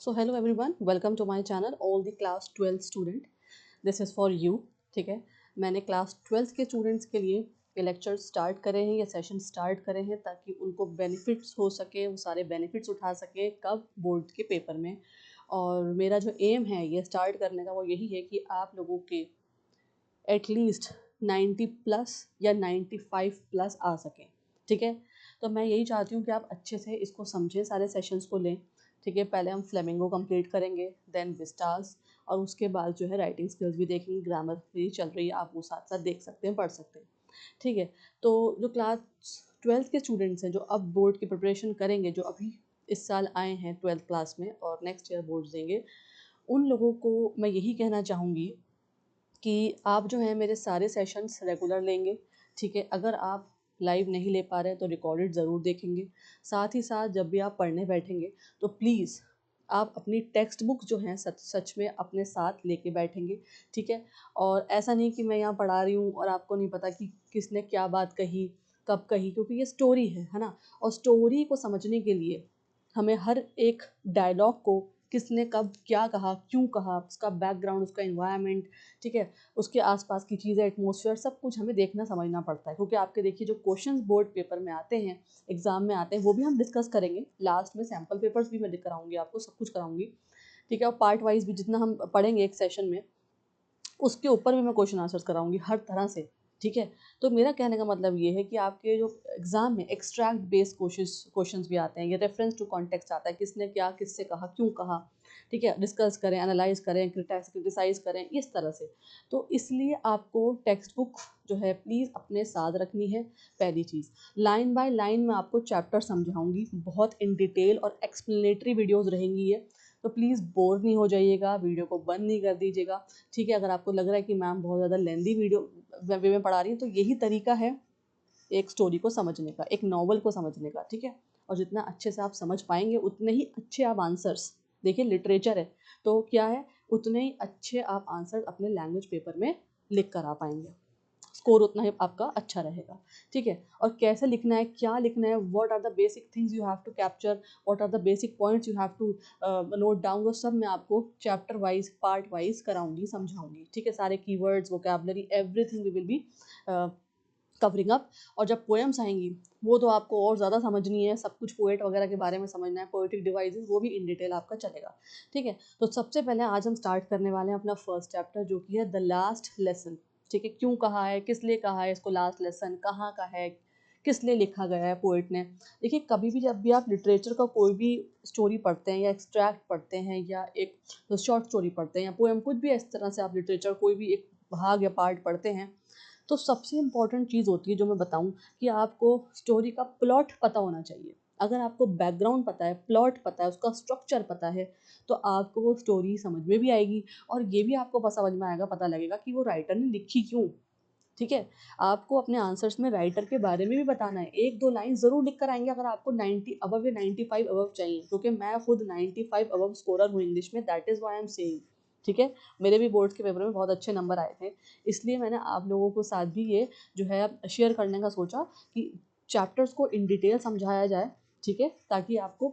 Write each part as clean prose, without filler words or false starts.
So hello everyone, welcome to my channel all the class 12 student. This is for you. ठीक है, मैंने class 12 के students के लिए ये लेक्चर स्टार्ट करे हैं, ये सेशन स्टार्ट करे हैं ताकि उनको बेनिफिट्स हो सके, वो सारे बेनिफिट्स उठा सके कब बोर्ड के पेपर में। और मेरा जो एम है ये स्टार्ट करने का वो यही है कि आप लोगों के एटलीस्ट 90 प्लस या 95 प्लस आ सकें। ठीक है, तो मैं यही चाहती हूँ कि आप अच्छे से इसको समझें, सारे सेशंस को लें। ठीक है, पहले हम फ्लेमिंगो कंप्लीट करेंगे, देन विस्टास, और उसके बाद जो है राइटिंग स्किल्स भी देखेंगे, ग्रामर भी चल रही है, आप वो साथ साथ देख सकते हैं, पढ़ सकते हैं। ठीक है, तो जो क्लास 12 के स्टूडेंट्स हैं जो अब बोर्ड की प्रिपरेशन करेंगे, जो अभी इस साल आए हैं 12th क्लास में और नेक्स्ट ईयर बोर्ड देंगे, उन लोगों को मैं यही कहना चाहूँगी कि आप जो है मेरे सारे सेशंस रेगुलर लेंगे। ठीक है, अगर आप लाइव नहीं ले पा रहे तो रिकॉर्डेड ज़रूर देखेंगे। साथ ही साथ जब भी आप पढ़ने बैठेंगे तो प्लीज़ आप अपनी टेक्स्ट बुक जो है सच सच में अपने साथ लेके बैठेंगे। ठीक है, और ऐसा नहीं कि मैं यहाँ पढ़ा रही हूँ और आपको नहीं पता कि किसने क्या बात कही, कब कही, क्योंकि ये स्टोरी है ना। और स्टोरी को समझने के लिए हमें हर एक डायलॉग को किसने कब क्या कहा, क्यों कहा, उसका बैकग्राउंड, उसका इन्वायरमेंट, ठीक है, उसके आसपास की चीज़ें, एटमॉस्फेयर, सब कुछ हमें देखना समझना पड़ता है। क्योंकि आपके देखिए जो क्वेश्चंस बोर्ड पेपर में आते हैं, एग्जाम में आते हैं, वो भी हम डिस्कस करेंगे। लास्ट में सैम्पल पेपर्स भी मैं कराऊंगी आपको, सब कुछ कराऊंगी। ठीक है, और पार्ट वाइज भी जितना हम पढ़ेंगे एक सेशन में, उसके ऊपर भी मैं क्वेश्चन आंसर्स कराऊंगी हर तरह से। ठीक है, तो मेरा कहने का मतलब ये है कि आपके जो एग्जाम में एक्सट्रैक्ट बेस्ड क्वेश्चंस भी आते हैं, ये रेफरेंस टू कॉन्टेक्स्ट आता है, किसने क्या किससे कहा, क्यों कहा। ठीक है, डिस्कस करें, एनालाइज करें, क्रिटिसाइज करें, इस तरह से। तो इसलिए आपको टेक्स्ट बुक जो है प्लीज़ अपने साथ रखनी है। पहली चीज़, लाइन बाय लाइन मैं आपको चैप्टर समझाऊंगी, बहुत इन डिटेल और एक्सप्लेनेटरी वीडियोस रहेंगी ये। तो प्लीज़ बोर नहीं हो जाइएगा, वीडियो को बंद नहीं कर दीजिएगा। ठीक है, अगर आपको लग रहा है कि मैम बहुत ज़्यादा लेंदी वीडियो वे में पढ़ा रही है, तो यही तरीका है एक स्टोरी को समझने का, एक नॉवल को समझने का। ठीक है, और जितना अच्छे से आप समझ पाएंगे उतने ही अच्छे आप आंसर्स, देखिए लिटरेचर है तो क्या है, उतने ही अच्छे आप आंसर अपने लैंग्वेज पेपर में लिख कर आ पाएंगे, स्कोर उतना ही आपका अच्छा रहेगा। ठीक है, और कैसे लिखना है, क्या लिखना है, what are the basic things you have to capture, what are the basic points you have to note down, वो सब मैं आपको चैप्टर वाइज, पार्ट वाइज कराऊंगी, समझाऊंगी। ठीक है, सारे keywords, vocabulary, everything we will be covering up. और जब पोएम्स आएंगी वो तो आपको और ज़्यादा समझनी है, सब कुछ पोएट वगैरह के बारे में समझना है, पोएटिक डिवाइसेस, वो भी इन डिटेल आपका चलेगा। ठीक है, तो सबसे पहले आज हम स्टार्ट करने वाले हैं अपना फर्स्ट चैप्टर, जो कि है द लास्ट लेसन। ठीक है, क्यों कहा है, किस लिए कहा है इसको लास्ट लेसन, कहाँ का है, किस लिए लिखा गया है पोइट ने। देखिए, कभी भी जब भी आप लिटरेचर का कोई भी स्टोरी पढ़ते हैं या एक्सट्रैक्ट पढ़ते हैं या एक शॉर्ट स्टोरी पढ़ते हैं या पोएम, कुछ भी इस तरह से आप लिटरेचर कोई भी एक भाग या पार्ट पढ़ते हैं, तो सबसे इम्पॉर्टेंट चीज़ होती है जो मैं बताऊं कि आपको स्टोरी का प्लॉट पता होना चाहिए। अगर आपको बैकग्राउंड पता है, प्लॉट पता है, उसका स्ट्रक्चर पता है, तो आपको वो स्टोरी समझ में भी आएगी और ये भी आपको समझ में आएगा, पता लगेगा कि वो राइटर ने लिखी क्यों। ठीक है, आपको अपने आंसर्स में राइटर के बारे में भी बताना है, एक दो लाइन ज़रूर लिख कर आएंगे अगर आपको 90 अबव या 95 अबव चाहिए, क्योंकि मैं खुद 95 अबव स्कोरर हूँ इंग्लिश में, that is why I am saying. ठीक है, मेरे भी बोर्ड के पेपर में बहुत अच्छे नंबर आए थे, इसलिए मैंने आप लोगों को साथ भी ये जो है शेयर करने का सोचा कि चैप्टर्स को इन डिटेल समझाया जाए। ठीक है, ताकि आपको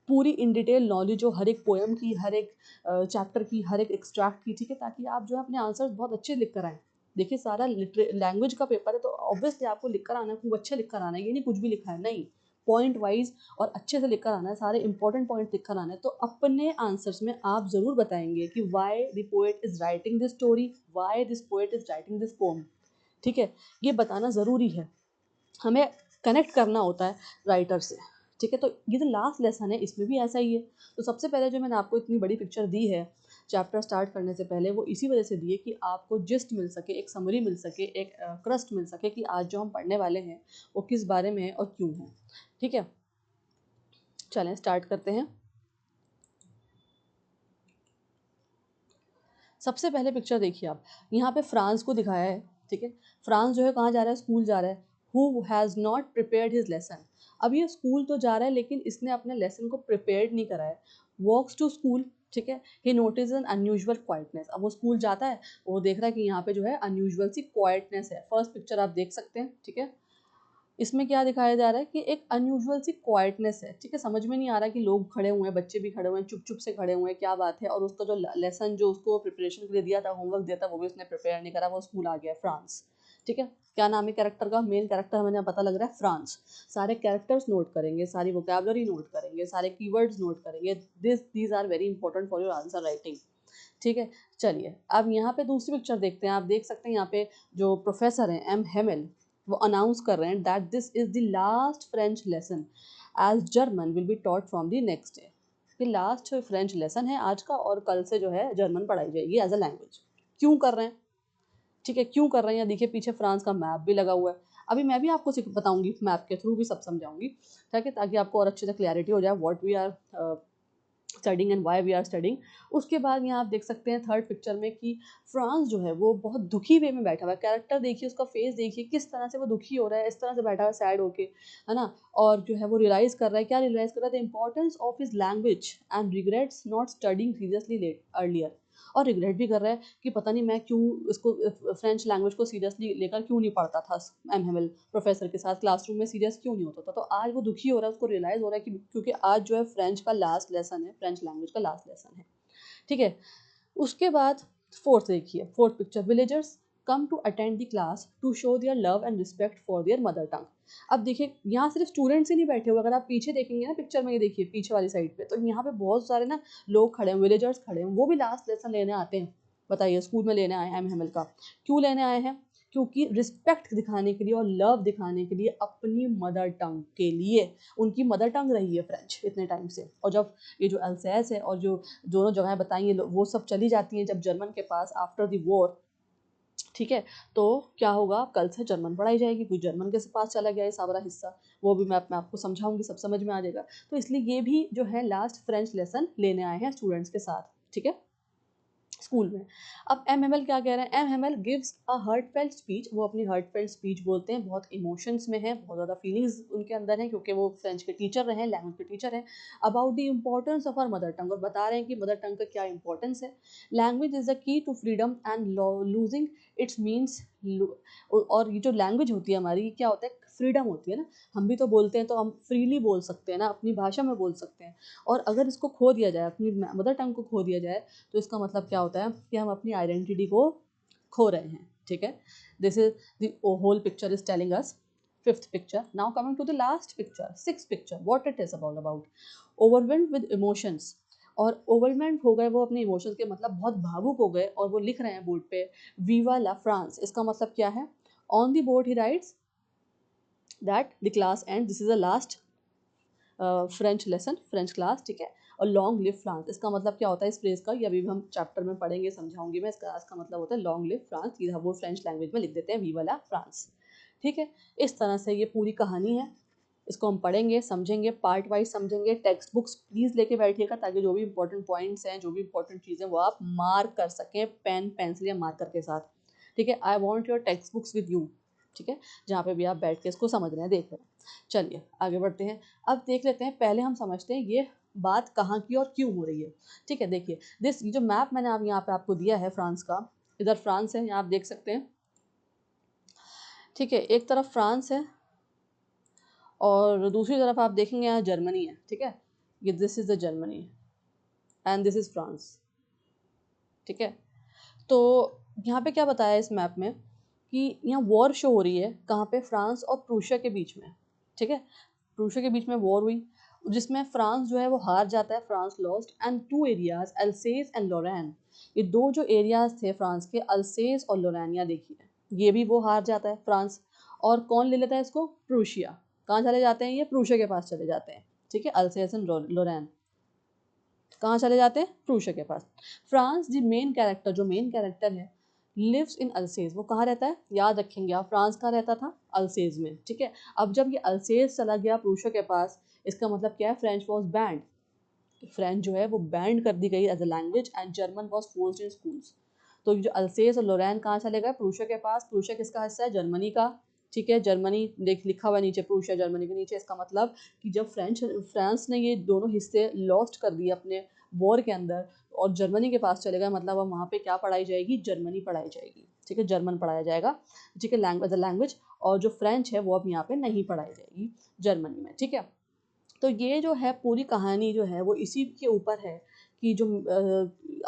पूरी इन डिटेल नॉलेज हो हर एक पोएम की, हर एक चैप्टर की, हर एक एक्सट्रैक्ट की। ठीक है, ताकि आप जो है अपने आंसर्स बहुत अच्छे लिख कर आएँ। देखिए, सारा लैंग्वेज का पेपर है तो ऑब्वियसली आपको लिख कर आना है, खूब अच्छे लिख कर आना है, ये नहीं कुछ भी लिखा है, नहीं, पॉइंट वाइज और अच्छे से लिख कर आना है, सारे इंपॉर्टेंट पॉइंट लिख कर आना है। तो अपने आंसर्स में आप ज़रूर बताएंगे कि why the poet is writing this story, why this poet is writing this pome. ठीक है, ये बताना ज़रूरी है, हमें कनेक्ट करना होता है राइटर से। ठीक है, तो ये जो लास्ट लेसन है इसमें भी ऐसा ही है। तो सबसे पहले जो मैंने आपको इतनी बड़ी पिक्चर दी है चैप्टर स्टार्ट करने से पहले, वो इसी वजह से दी है कि आपको जिस्ट मिल सके, एक समरी मिल सके, एक क्रस्ट मिल सके कि आज जो हम पढ़ने वाले हैं वो किस बारे में है और क्यों है। ठीक है, चलें स्टार्ट करते हैं। सबसे पहले पिक्चर देखिए आप, यहाँ पे फ्रांस को दिखाया है। ठीक है, फ्रांस जो है कहाँ जा रहा है, स्कूल जा रहा है। Who has not prepared his lesson. अब ये स्कूल तो जा रहा है लेकिन इसने अपने लेसन को प्रिपेयर्ड नहीं करा है। Walks to school. ठीक है, he notice an unusual quietness. अब वो स्कूल जाता है, वो देख रहा है कि यहाँ पे जो है अनयूजुअल सी क्वाइटनेस है। फर्स्ट पिक्चर आप देख सकते हैं। ठीक है, इसमें क्या दिखाया जा रहा है कि एक अनयूजुअल सी क्वाइटनेस है, ठीक है। समझ में नहीं आ रहा कि लोग खड़े हुए हैं, बच्चे भी खड़े हुए हैं, चुप चुप से खड़े हुए हैं, क्या बात है। और उसका जो लेसन जो उसको प्रिपरेशन के लिए दिया था, होमवर्क दिया था, वो भी उसने प्रिपेयर नहीं करा, वो स्कूल आ गया फ्रांस, ठीक है। क्या नाम है कैरेक्टर का, मेन कैरेक्टर हमें पता लग रहा है फ्रांस। सारे कैरेक्टर्स नोट करेंगे, सारी वोकैबुलरी नोट करेंगे, सारे कीवर्ड्स नोट करेंगे। These are very important for your answer writing, ठीक है। चलिए अब यहाँ पे दूसरी पिक्चर देखते हैं। आप देख सकते हैं यहाँ पे जो प्रोफेसर हैं एम हेमेल, वो अनाउंस कर रहे हैं that this is the last French lesson as German will be taught from the next day. ये लास्ट फ्रेंच लेसन है आज का, और कल से जो है जर्मन पढ़ाई जाएगी एज अ लैंग्वेज। क्यों कर रहे हैं, ठीक है, क्यों कर रहे हैं। देखिए पीछे फ्रांस का मैप भी लगा हुआ है। अभी मैं भी आपको बताऊंगी, मैप के थ्रू भी सब समझाऊंगी, ठीक है, ताकि आपको और अच्छे से क्लैरिटी हो जाए what we are studying and why we are studying. उसके बाद यहाँ आप देख सकते हैं थर्ड पिक्चर में कि फ्रांस जो है वो बहुत दुखी वे में बैठा हुआ है। कैरेक्टर देखिए, उसका फेस देखिए, किस तरह से वो दुखी हो रहा है, इस तरह से बैठा हुआ है सैड होके, है ना। और जो है वो रियलाइज कर रहा है, क्या रियलाइज कर रहा है, the importance of his language and regrets not studying seriously late earlier. और रिग्रेट भी कर रहा है कि पता नहीं मैं क्यों इसको फ्रेंच लैंग्वेज को सीरियसली लेकर क्यों नहीं पढ़ता था एम हेमल प्रोफेसर के साथ, क्लासरूम में सीरियस क्यों नहीं होता था। तो आज वो दुखी हो रहा है, उसको रियलाइज हो रहा है कि क्योंकि आज जो है फ्रेंच का लास्ट लेसन है, फ्रेंच लैंग्वेज का लास्ट लेसन है, ठीक है। उसके बाद फोर्थ देखिए, fourth picture, villagers come to attend the class to show their love and respect for their mother tongue. अब देखिए यहाँ सिर्फ स्टूडेंट्स ही नहीं बैठे हुए, अगर आप पीछे देखेंगे ना पिक्चर में, ये देखिए पीछे वाली साइड पे, तो यहाँ पे बहुत सारे ना लोग खड़े हैं, विलेजर्स खड़े हैं, वो भी लास्ट लेसन लेने आते हैं। बताइए, स्कूल में लेने आए हैं एम हेमल का, क्यों लेने आए हैं, क्योंकि रिस्पेक्ट दिखाने के लिए और लव दिखाने के लिए अपनी मदर टंग के लिए। उनकी मदर टंग रही है फ्रेंच इतने टाइम से, और जब ये जो अल्सैस है और जो दोनों जगहें बताई हैं वो सब चली जाती हैं जब जर्मन के पास आफ्टर द वॉर, ठीक है, तो क्या होगा, कल से जर्मन पढ़ाई जाएगी, कोई जर्मन के पास चला गया ये सारा हिस्सा, वो भी मैं आपको समझाऊंगी, सब समझ में आ जाएगा। तो इसलिए ये भी जो है लास्ट फ्रेंच लेसन लेने आए हैं स्टूडेंट्स के साथ, ठीक है, स्कूल में। अब एम एम एल क्या कह रहे हैं, M Hamel gives a heartfelt speech, वो अपनी हार्टफेल्ट स्पीच बोलते हैं, बहुत इमोशंस में है, बहुत ज़्यादा फीलिंग्स उनके अंदर है, क्योंकि वो फ्रेंच के टीचर रहे हैं, लैंग्वेज के टीचर हैं, about the importance of our mother tongue, और बता रहे हैं कि मदर टंग का क्या इंपॉर्टेंस है। Language is the key to freedom and losing its means. और ये जो लैंग्वेज होती है हमारी, क्या होता है, फ्रीडम होती है ना, हम भी तो बोलते हैं, तो हम फ्रीली बोल सकते हैं ना, अपनी भाषा में बोल सकते हैं। और अगर इसको खो दिया जाए, अपनी मदर टंग को खो दिया जाए, तो इसका मतलब क्या होता है कि हम अपनी आइडेंटिटी को खो रहे हैं, ठीक है। This is the whole picture is telling us. Fifth picture, now coming to the last picture, six picture, what it is about overwhelmed with emotions. और ओवरवेल्म्ड हो गए वो अपने इमोशंस के, मतलब बहुत भावुक हो गए, और वो लिख रहे हैं बोर्ड पे वीवा ला फ्रांस। इसका मतलब क्या है, on the board he rights that the class and this is the last French lesson, French class, ठीक है। और लॉन्ग लिव फ्रांस, इसका मतलब क्या होता है इस फ्रेज का, ये अभी हम चैप्टर में पढ़ेंगे, समझाऊंगी मैं। इसका मतलब होता है लॉन्ग लिव फ्रांस, ये वो फ्रेंच लैंग्वेज में लिख देते हैं वी वाला फ्रांस, ठीक है। इस तरह से ये पूरी कहानी है, इसको हम पढ़ेंगे, समझेंगे, पार्ट वाइज समझेंगे। टेक्स्ट बुक्स प्लीज़ लेके बैठिएगा, ताकि जो भी इंपॉर्टेंट पॉइंट्स हैं, जो भी इंपॉर्टेंट चीज़ें, वो आप मार्क कर सकें पेन पेंसिल या मार्कर के साथ, ठीक है। I want your text books with you, ठीक है, जहाँ पे भी आप बैठ के इसको समझ रहे हैं, देख रहे हैं। चलिए आगे बढ़ते हैं। अब देख लेते हैं, पहले हम समझते हैं ये बात कहाँ की और क्यों हो रही है, ठीक है। देखिए दिस जो मैप मैंने आप यहाँ पे आपको दिया है फ्रांस का, इधर फ्रांस है, यहाँ आप देख सकते हैं, ठीक है, एक तरफ फ्रांस है और दूसरी तरफ आप देखेंगे यहाँ जर्मनी है, ठीक है। ये this is the Germany and this is France, ठीक है। तो यहाँ पे क्या बताया है इस मैप में कि यहाँ वॉर शो हो रही है, कहाँ पे, फ्रांस और प्रूशिया के बीच में, ठीक है। प्रूशिया के बीच में वॉर हुई, जिसमें फ्रांस जो है वो हार जाता है, France lost, and two areas Alsace and Lorraine, ये दो जो एरियाज थे फ्रांस के, अल्सेस और लोरेनिया, देखिए ये भी वो हार जाता है फ्रांस। और कौन ले लेता है इसको, प्रूशिया। कहाँ चले जाते हैं ये, प्रूशिया के पास चले जाते हैं, ठीक है, अल्सेस एंड लोरेन कहाँ चले जाते हैं, प्रूशिया के पास। फ्रांस जी मेन कैरेक्टर, जो मेन कैरेक्टर है, लिव्स इन अल्सेज, वो कहाँ रहता है, याद रखेंगे आप, फ्रांस कहाँ रहता था, अल्सेज में, ठीक है। अब जब ये अल्सेज चला गया प्रूशिया के पास, इसका मतलब क्या है, फ्रेंच वॉज बैंड, फ्रेंच जो है वो बैंड कर दी गई as a language, and German was forced in schools. तो जो अल्सेज और लोरेन कहाँ चले गए, प्रूशिया के पास। प्रूशिया किसका हिस्सा है, जर्मनी का, ठीक है। जर्मनी देख लिखा हुआ है नीचे, प्रूशिया जर्मनी के नीचे। इसका मतलब कि जब फ्रांस ने ये दोनों हिस्से लॉस्ट कर दिए अपने वॉर के अंदर और जर्मनी के पास चले गए, मतलब अब वहाँ पे क्या पढ़ाई जाएगी, जर्मनी पढ़ाई जाएगी, ठीक है, जर्मन पढ़ाया जाएगा, ठीक है, लैंग्वेज लैंग्वेज। और जो फ्रेंच है वो अब यहाँ पे नहीं पढ़ाई जाएगी जर्मनी में, ठीक है। तो ये जो है पूरी कहानी जो है वो इसी के ऊपर है कि जो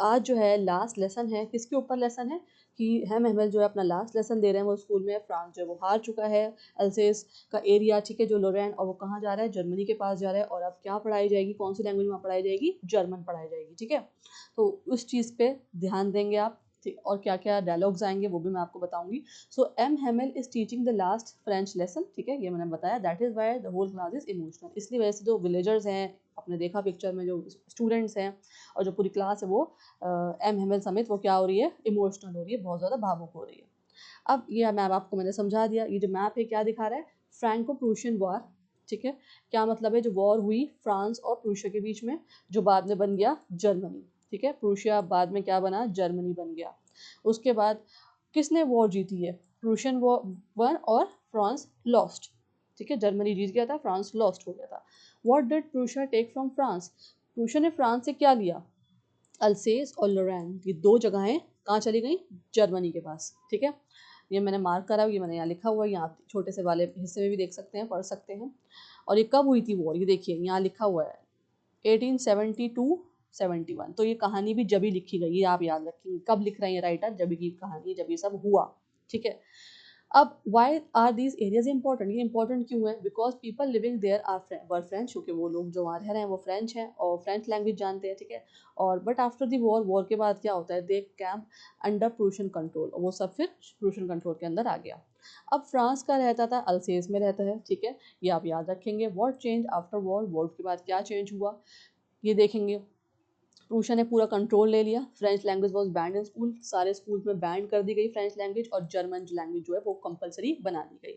आज जो है लास्ट लेसन है, किसके ऊपर लेसन है कि हम हेमल जो है अपना लास्ट लेसन दे रहे हैं वो स्कूल में। फ्रांस जो है वो हार चुका है अल्सेस का एरिया, ठीक है, जो लोरेन, और वो कहाँ जा रहा है, जर्मनी के पास जा रहा है। और अब क्या पढ़ाई जाएगी, कौन सी लैंग्वेज वहाँ पढ़ाई जाएगी, जर्मन पढ़ाई जाएगी, ठीक है। तो उस चीज़ पे ध्यान देंगे आप, ठीक। और क्या क्या डायलॉग्स आएंगे वो भी मैं आपको बताऊंगी। So M Hamel is teaching the last French lesson, ठीक है, ये मैंने बताया। That is why the whole class is emotional, इसलिए वजह से जो विलेजर्स हैं, आपने देखा पिक्चर में जो स्टूडेंट्स हैं और जो पूरी क्लास है वो एम हेमल समेत वो क्या हो रही है, इमोशनल हो रही है, बहुत ज़्यादा भावुक हो रही है। अब ये मैप आपको मैंने समझा दिया। ये जो मैप है क्या दिखा रहा है, फ्रैंको प्रूशियन वॉर, ठीक है। क्या मतलब है, जो वॉर हुई फ्रांस और प्रूशिया के बीच में, जो बाद में बन गया जर्मनी, ठीक है। प्रूशिया बाद में क्या बना, जर्मनी बन गया। उसके बाद किसने वॉर जीती है, प्रूशियन वॉर वन और फ्रांस लॉस्ट, ठीक है। जर्मनी जीत गया था, फ्रांस लॉस्ट हो गया था। What did Prussia take from France, Prussia ने फ्रांस से क्या लिया, अल्सेस और लोरेन, ये दो जगहें कहाँ चली गई, जर्मनी के पास, ठीक है। ये मैंने मार्क करा, ये मैंने यहाँ लिखा हुआ है, यहाँ छोटे से वाले हिस्से में भी देख सकते हैं, पढ़ सकते हैं। और ये कब हुई थी वॉर, ये देखिए यहाँ लिखा हुआ है 1872-71। तो ये कहानी भी जब ही लिखी गई, ये आप याद रखेंगे, कब लिख रहे हैं राइटर, जब की कहानी, जब ये सब हुआ, ठीक है। अब why are these areas important, ये इंपॉर्टेंट क्यों है, because people living there are were French, क्योंकि वो लोग जो वहाँ रह रहे हैं वो फ्रेंच हैं और फ्रेंच लैंग्वेज जानते हैं, ठीक है। और बट आफ्टर द वॉर के बाद क्या होता है, दे कैंप अंडर प्रूशियन कंट्रोल, वो सब फिर प्रूशियन कंट्रोल के अंदर आ गया। अब फ्रांस का रहता था, अल्सेस में रहता है, ठीक है, ये आप याद रखेंगे। व्हाट चेंज आफ्टर वॉर के बाद क्या चेंज हुआ, ये देखेंगे। प्रूशिया ने पूरा कंट्रोल ले लिया, French language was banned in school, सारे स्कूल में बैंड कर दी गई फ्रेंच लैंग्वेज, और जर्मन लैंग्वेज जो है वो कंपलसरी बना दी गई।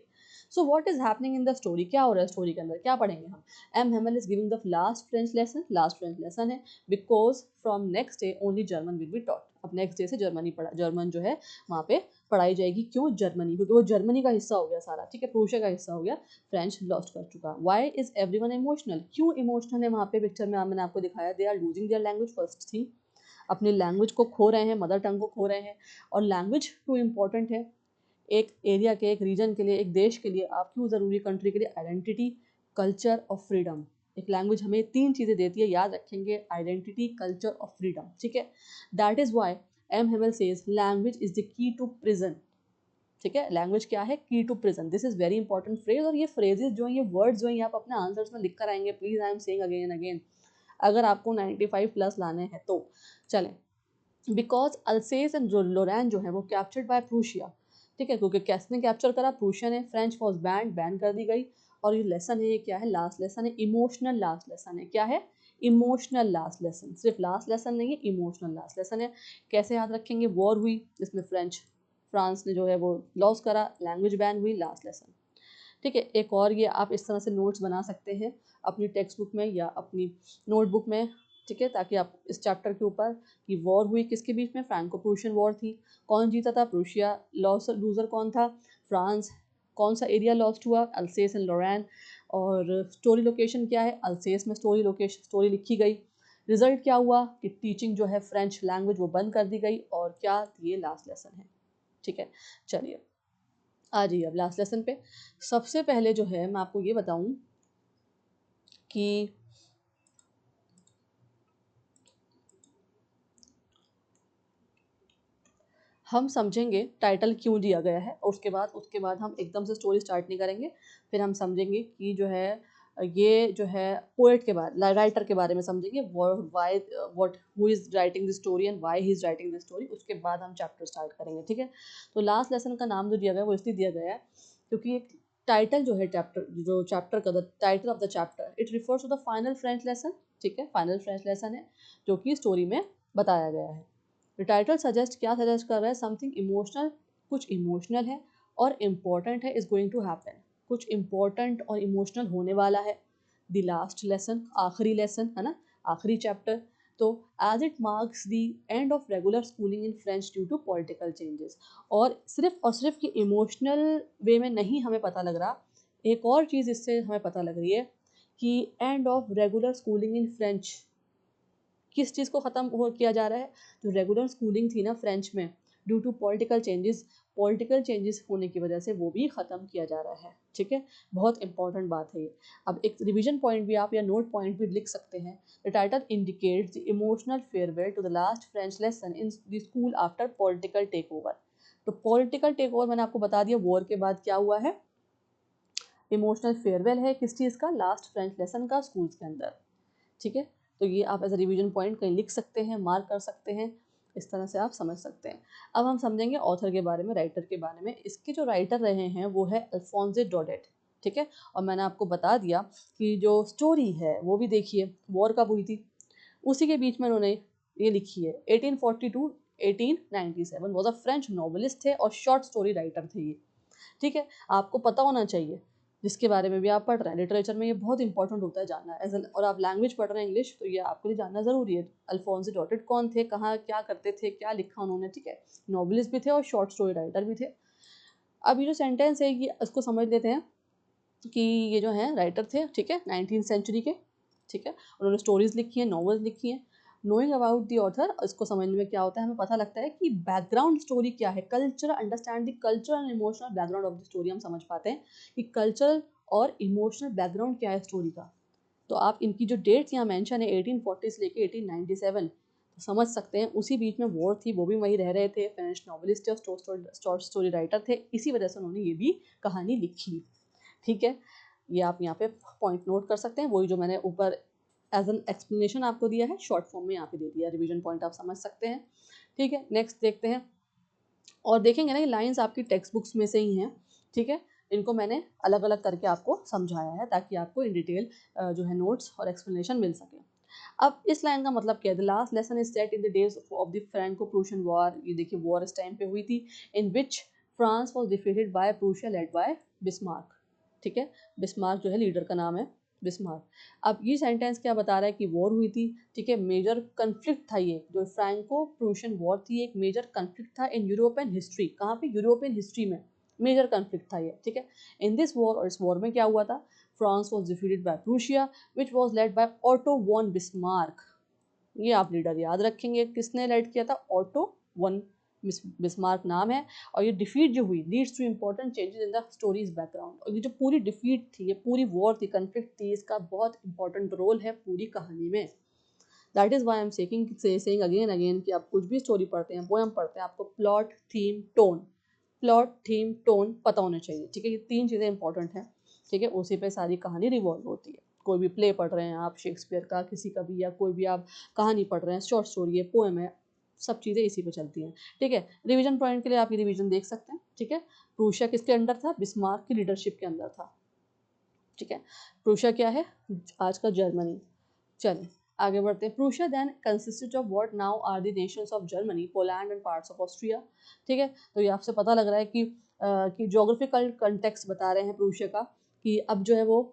So what is happening in the story, क्या हो रहा है स्टोरी के अंदर, क्या पढ़ेंगे हम। M Hamel is giving the last French lesson, last French lesson है, because from next day only German will be taught, अब नेक्स्ट डे से जर्मनी पढ़ा, जर्मन जो है वहाँ पे पढ़ाई जाएगी। क्यों, जर्मनी, क्योंकि वो जर्मनी का हिस्सा हो गया सारा, ठीक है, प्रूशिया का हिस्सा हो गया, फ्रेंच लॉस्ट कर चुका। वाई इज एवरीवन इमोशनल, क्यों इमोशनल है वहाँ पे, पिक्चर में मैंने आपको दिखाया, they are losing their language, first थी अपनी लैंग्वेज को खो रहे हैं, मदर टंग को खो रहे हैं। और लैंग्वेज क्यों इंपॉर्टेंट है, एक एरिया के, एक रीजन के लिए, एक देश के लिए, आप क्यों ज़रूरी, कंट्री के लिए, आइडेंटिटी, कल्चर और फ्रीडम। एक लैंग्वेज हमें तीन चीज़ें देती है, याद रखेंगे, आइडेंटिटी, कल्चर और फ्रीडम, ठीक है। That is why M Hamel says language is the key to prison, ठीक है। लैंग्वेज क्या है, key to prison, this is very important phrase. और ये फ्रेजेस जो हैं, ये वर्ड्स जो हैं, आप अपने आंसर्स में लिख कर आएंगे, please, I am saying again and again, अगर आपको 95 प्लस लाने हैं तो। चलें, बिकॉज अल्सेस एंड लोरेन जो है वो कैप्चर्ड बाय प्रूशिया, ठीक है, क्योंकि किसने कैप्चर करा, प्रूशिया ने। फ्रेंच वॉज बैन कर दी गई। और ये लेसन है, ये क्या है, लास्ट लेसन है, इमोशनल लास्ट लेसन है, क्या है, इमोशनल लास्ट लेसन, सिर्फ लास्ट लेसन नहीं है, इमोशनल लास्ट लेसन है। कैसे याद रखेंगे, वॉर हुई जिसमें फ्रांस ने जो है वो लॉस करा, लैंग्वेज बैन हुई, लास्ट लेसन, ठीक है। एक और ये आप इस तरह से नोट्स बना सकते हैं अपनी टेक्स्ट बुक में या अपनी नोटबुक में, ठीक है, ताकि आप इस चैप्टर के ऊपर कि वॉर हुई किसके बीच में, फ्रैंको प्रूशियन वॉर थी, कौन जीता था, प्रूशिया, लूजर कौन था, फ्रांस, कौन सा एरिया लॉस्ट हुआ, अल्सेस एंड लोरेन, और स्टोरी लोकेशन क्या है, अल्सेस में स्टोरी लिखी गई। रिजल्ट क्या हुआ कि टीचिंग जो है फ्रेंच लैंग्वेज वो बंद कर दी गई, और क्या, ये लास्ट लेसन है, ठीक है। चलिए आ जाइए अब लास्ट लेसन पे। सबसे पहले जो है मैं आपको ये बताऊं कि हम समझेंगे टाइटल क्यों दिया गया है, और उसके बाद हम एकदम से स्टोरी स्टार्ट नहीं करेंगे। फिर हम समझेंगे कि जो है ये जो है पोएट के बारे, राइटर के बारे में समझेंगे, why what who is writing the story and why he is writing the story. उसके बाद हम चैप्टर स्टार्ट करेंगे, ठीक है। तो लास्ट लेसन का नाम जो दिया गया है वो इसलिए दिया गया है क्योंकि एक टाइटल जो है चैप्टर का, the title of the chapter, it refers to the final French lesson, ठीक है, फाइनल फ्रेंच लेसन है जो कि स्टोरी में बताया गया है। टाइटल सजेस्ट क्या सजेस्ट कर रहा है, समथिंग इमोशनल, कुछ इमोशनल है और इम्पोर्टेंट है, इज गोइंग टू हैपन, कुछ इम्पोर्टेंट और इमोशनल होने वाला है। द लास्ट लेसन, आखिरी लेसन है ना, आखिरी चैप्टर। तो as it marks the end of regular schooling in French due to political changes. और सिर्फ कि इमोशनल वे में नहीं हमें पता लग रहा, एक और चीज़ इससे हमें पता लग रही है कि and of regular schooling in French, किस चीज़ को ख़त्म हो किया जा रहा है, जो रेगुलर स्कूलिंग थी ना फ्रेंच में, ड्यू टू पॉलिटिकल चेंजेस होने की वजह से वो भी ख़त्म किया जा रहा है, ठीक है। बहुत इंपॉर्टेंट बात है ये। अब एक रिवीजन पॉइंट भी आप या नोट पॉइंट भी लिख सकते हैं। The title indicates the emotional farewell to the last French lesson in the school after political take over. तो पॉलिटिकल टेक ओवर मैंने आपको बता दिया, वॉर के बाद क्या हुआ है, इमोशनल फेयरवेल है किस चीज़ का, लास्ट फ्रेंच लेसन का स्कूल्स के अंदर, ठीक है। तो ये आप एज अ रिवीजन पॉइंट कहीं लिख सकते हैं, मार्क कर सकते हैं, इस तरह से आप समझ सकते हैं। अब हम समझेंगे ऑथर के बारे में, राइटर के बारे में। इसके जो राइटर रहे हैं वो है अल्फोंसे डोडेट, ठीक है। और मैंने आपको बता दिया कि जो स्टोरी है वो भी देखिए, वॉर कब हुई थी, उसी के बीच में उन्होंने ये लिखी है। 1842 1897 वॉज अ फ्रेंच नॉवलिस्ट थे और शॉर्ट स्टोरी राइटर थे ये, ठीक है। आपको पता होना चाहिए जिसके बारे में भी आप पढ़ रहे हैं, लिटरेचर में ये बहुत इंपॉर्टेंट होता है जानना एज और आप लैंग्वेज पढ़ रहे हैं इंग्लिश, तो ये आपके लिए जानना ज़रूरी है। अल्फोंसे डॉटेट कौन थे, कहाँ क्या करते थे, क्या लिखा उन्होंने, ठीक है। नॉवलिस्ट भी थे और शॉर्ट स्टोरी राइटर भी थे। अब ये जो सेंटेंस है ये इसको समझ लेते हैं कि ये जो है राइटर थे, ठीक है, 19th सेंचुरी के, ठीक है। उन्होंने स्टोरीज लिखी हैं, नॉवेल्स लिखी हैं। नोइंग अबाउट दी ऑथर, इसको समझने में क्या होता है, हमें पता लगता है कि बैकग्राउंड स्टोरी क्या है, culture, understand the cultural and emotional background of the story. हम समझ पाते हैं कि कल्चरल और इमोशनल बैकग्राउंड क्या है स्टोरी का। तो आप इनकी जो डेट्स यहाँ मेंशन है 1840 से लेके 1897, तो समझ सकते हैं उसी बीच में वॉर थी, वो भी वहीं रह रहे थे, फ्रेंच नॉवलिस्ट थे और शॉर्ट स्टोरी राइटर थे, इसी वजह से उन्होंने ये भी कहानी लिखी, ठीक है। ये आप यहाँ पे पॉइंट नोट कर सकते हैं, वही जो मैंने ऊपर एज एन एक्सप्लेनेशन आपको दिया है, शॉर्ट फॉर्म में यहाँ पे दे दिया, रिवीजन पॉइंट आप समझ सकते हैं, ठीक है। नेक्स्ट देखते हैं और देखेंगे ना, ये लाइंस आपकी टेक्स्ट बुक्स में से ही हैं, ठीक है। इनको मैंने अलग अलग करके आपको समझाया है ताकि आपको इन डिटेल जो है नोट्स और एक्सप्लेनेशन मिल सके। अब इस लाइन का मतलब क्या है, the last lesson is set in the days of the Franco Prussian war. ये देखिए वॉर इस टाइम पे हुई थी, in which France was defeated by Prussia led by Bismarck, ठीक है। बिस्मार्क जो है लीडर का नाम है, बिस्मार्क। अब ये सेंटेंस क्या बता रहा है कि वॉर हुई थी, ठीक है, मेजर कन्फ्लिक्ट था ये जो फ्रैंको प्रूशियन वॉर थी, एक मेजर कन्फ्लिक्ट था इन यूरोपियन हिस्ट्री। कहाँ पे, यूरोपियन हिस्ट्री में मेजर कन्फ्लिक्ट था ये, ठीक है। इन दिस वॉर, और इस वॉर में क्या हुआ था, France was defeated by Prussia which was led by Otto von Bismarck. ये आप लीडर याद रखेंगे, किसने लेड किया था, ऑटो वन बिस्मार्क नाम है। और ये डिफीट जो हुई leads two important changes in the stories background. और ये जो पूरी डिफीट थी, ये पूरी वॉर थी, कन्फ्लिक्ट थी, इसका बहुत इंपॉर्टेंट रोल है पूरी कहानी में। That is why I am saying again again कि आप कुछ भी स्टोरी पढ़ते हैं, पोएम पढ़ते हैं, आपको plot, theme, tone, plot, theme, tone पता होने चाहिए, ठीक है। ये तीन चीज़ें इंपॉर्टेंट हैं, ठीक है। उसी पे सारी कहानी रिवॉल्व होती है। कोई भी प्ले पढ़ रहे हैं आप शेक्सपियर का, किसी का भी, या कोई भी आप कहानी पढ़ रहे हैं, शॉर्ट स्टोरी है, पोएम है, सब चीज़ें इसी पे चलती हैं, ठीक है। रिवीजन पॉइंट के लिए आप ये रिवीजन देख सकते हैं, ठीक है। प्रूशिया किसके अंडर था, बिस्मार्क की लीडरशिप के अंदर था, ठीक है। प्रूशिया क्या है, आज का जर्मनी। चलिए आगे बढ़ते हैं। Prussia then consisted of what now are the nations of Germany, Poland and parts of Austria, ठीक है। तो ये आपसे पता लग रहा है कि जोग्राफिकल कंटेक्स्ट बता रहे हैं प्रूशिया का, कि अब जो है वो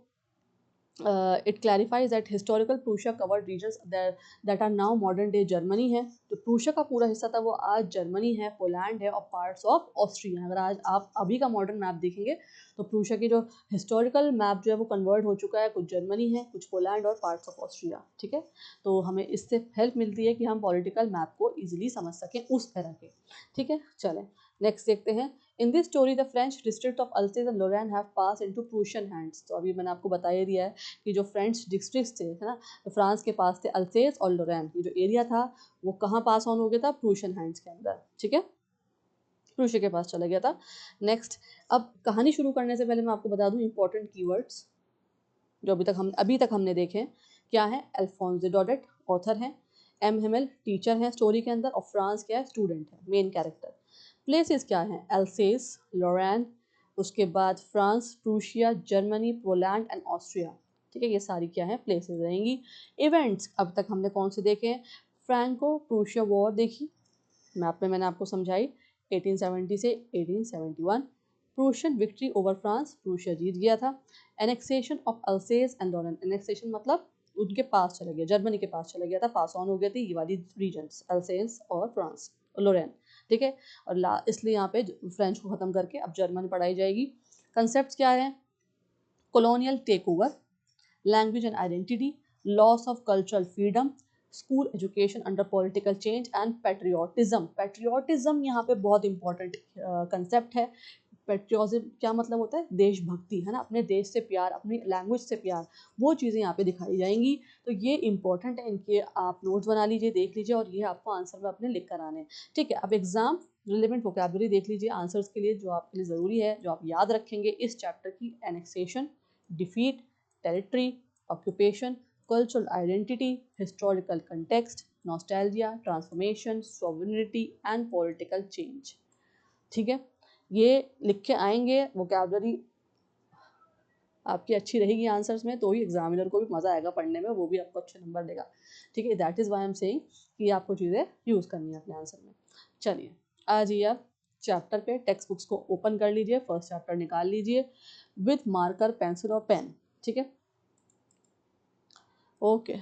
it clarifies that historical Prussia covered regions that are now modern day Germany है। जो प्रूशिया का पूरा हिस्सा था वो आज जर्मनी है, पोलैंड है और पार्ट्स ऑफ ऑस्ट्रिया। अगर आज आप अभी का मॉडर्न मैप देखेंगे तो प्रूशिया की जो हिस्टोरिकल मैप जो है वो कन्वर्ट हो चुका है, कुछ जर्मनी है, कुछ पोलैंड और पार्ट्स ऑफ ऑस्ट्रिया, ठीक है। तो हमें इससे हेल्प मिलती है कि हम पॉलिटिकल मैप को ईजिली समझ सकें उस तरह के, ठीक है। चलें नेक्स्ट देखते हैं। In this story the French district of Alsace and Lorraine have pass into Prussian hands. तो अभी मैंने आपको बता ही दिया है कि जो फ्रेंच डिस्ट्रिक्ट थे, है ना, तो फ्रांस के पास थे अल्सेज और लोरेन, ये जो एरिया था वो कहाँ पास ऑन हो गया था, प्रूशियन हैंड्स के अंदर, ठीक है, प्रूशिया के पास चला गया था। नेक्स्ट, अब कहानी शुरू करने से पहले मैं आपको बता दूं इंपॉर्टेंट कीवर्ड्स जो अभी तक हमने देखे क्या है। अल्फोंसे डॉडेट ऑथर हैं, एम हेमेल टीचर हैं स्टोरी के अंदर, और फ्रांस क्या है, स्टूडेंट है, मेन कैरेक्टर। प्लेसेस क्या हैं, अल्सेस, लोरेन, उसके बाद France, Prussia, Germany, Poland and Austria, ठीक है। ये सारी क्या है, प्लेसेस रहेंगी। इवेंट्स अब तक हमने कौन से देखे हैं, फ्रैंको प्रूशिया वॉर देखी, मैप में मैंने आपको समझाई, 1870 से 1871। Prussian victory over France, Prussia जीत गया था। Annexation of Alsace and Lorraine, annexation मतलब उनके पास चला गया, जर्मनी के पास चला गया था, पास ऑन हो गया थी ये वाली रीजन्स, अल्सेस और फ्रांस, लोरेन, ठीक है। और इसलिए यहाँ पे फ्रेंच को ख़त्म करके अब जर्मन पढ़ाई जाएगी। कंसेप्ट क्या है, colonial take over, language and identity, loss of cultural freedom, school education under political change and patriotism. Patriotism यहाँ पे बहुत इंपॉर्टेंट कंसेप्ट है। पेट्रियोटिज्म क्या मतलब होता है? देशभक्ति, है ना, अपने देश से प्यार, अपनी लैंग्वेज से प्यार, वो चीज़ें यहाँ पे दिखाई जाएंगी। तो ये इंपॉर्टेंट है, इनके आप नोट्स बना लीजिए, देख लीजिए, और ये आपको आंसर में अपने लिख कर आने हैं। ठीक है, अब एग्जाम रिलेवेंट वोकैबुलरी देख लीजिए आंसर्स के लिए, जो आपके लिए ज़रूरी है, जो आप याद रखेंगे इस चैप्टर की। Annexation, defeat, territory, occupation, cultural identity, historical context, nostalgia, transformation, sovereignty and political change। ठीक है, ये लिख के आएंगे, वोकैबुलरी आपकी अच्छी रहेगी आंसर्स में, तो ही एग्जामिनर को भी मज़ा आएगा पढ़ने में, वो भी आपको अच्छे नंबर देगा। ठीक है, that is why I am saying कि आपको चीज़ें यूज़ करनी है अपने आंसर में। चलिए आ जाइए आप चैप्टर पे, टेक्स्ट बुक्स को ओपन कर लीजिए, फर्स्ट चैप्टर निकाल लीजिए विथ मार्कर, पेंसिल और पेन। ठीक है, ओके।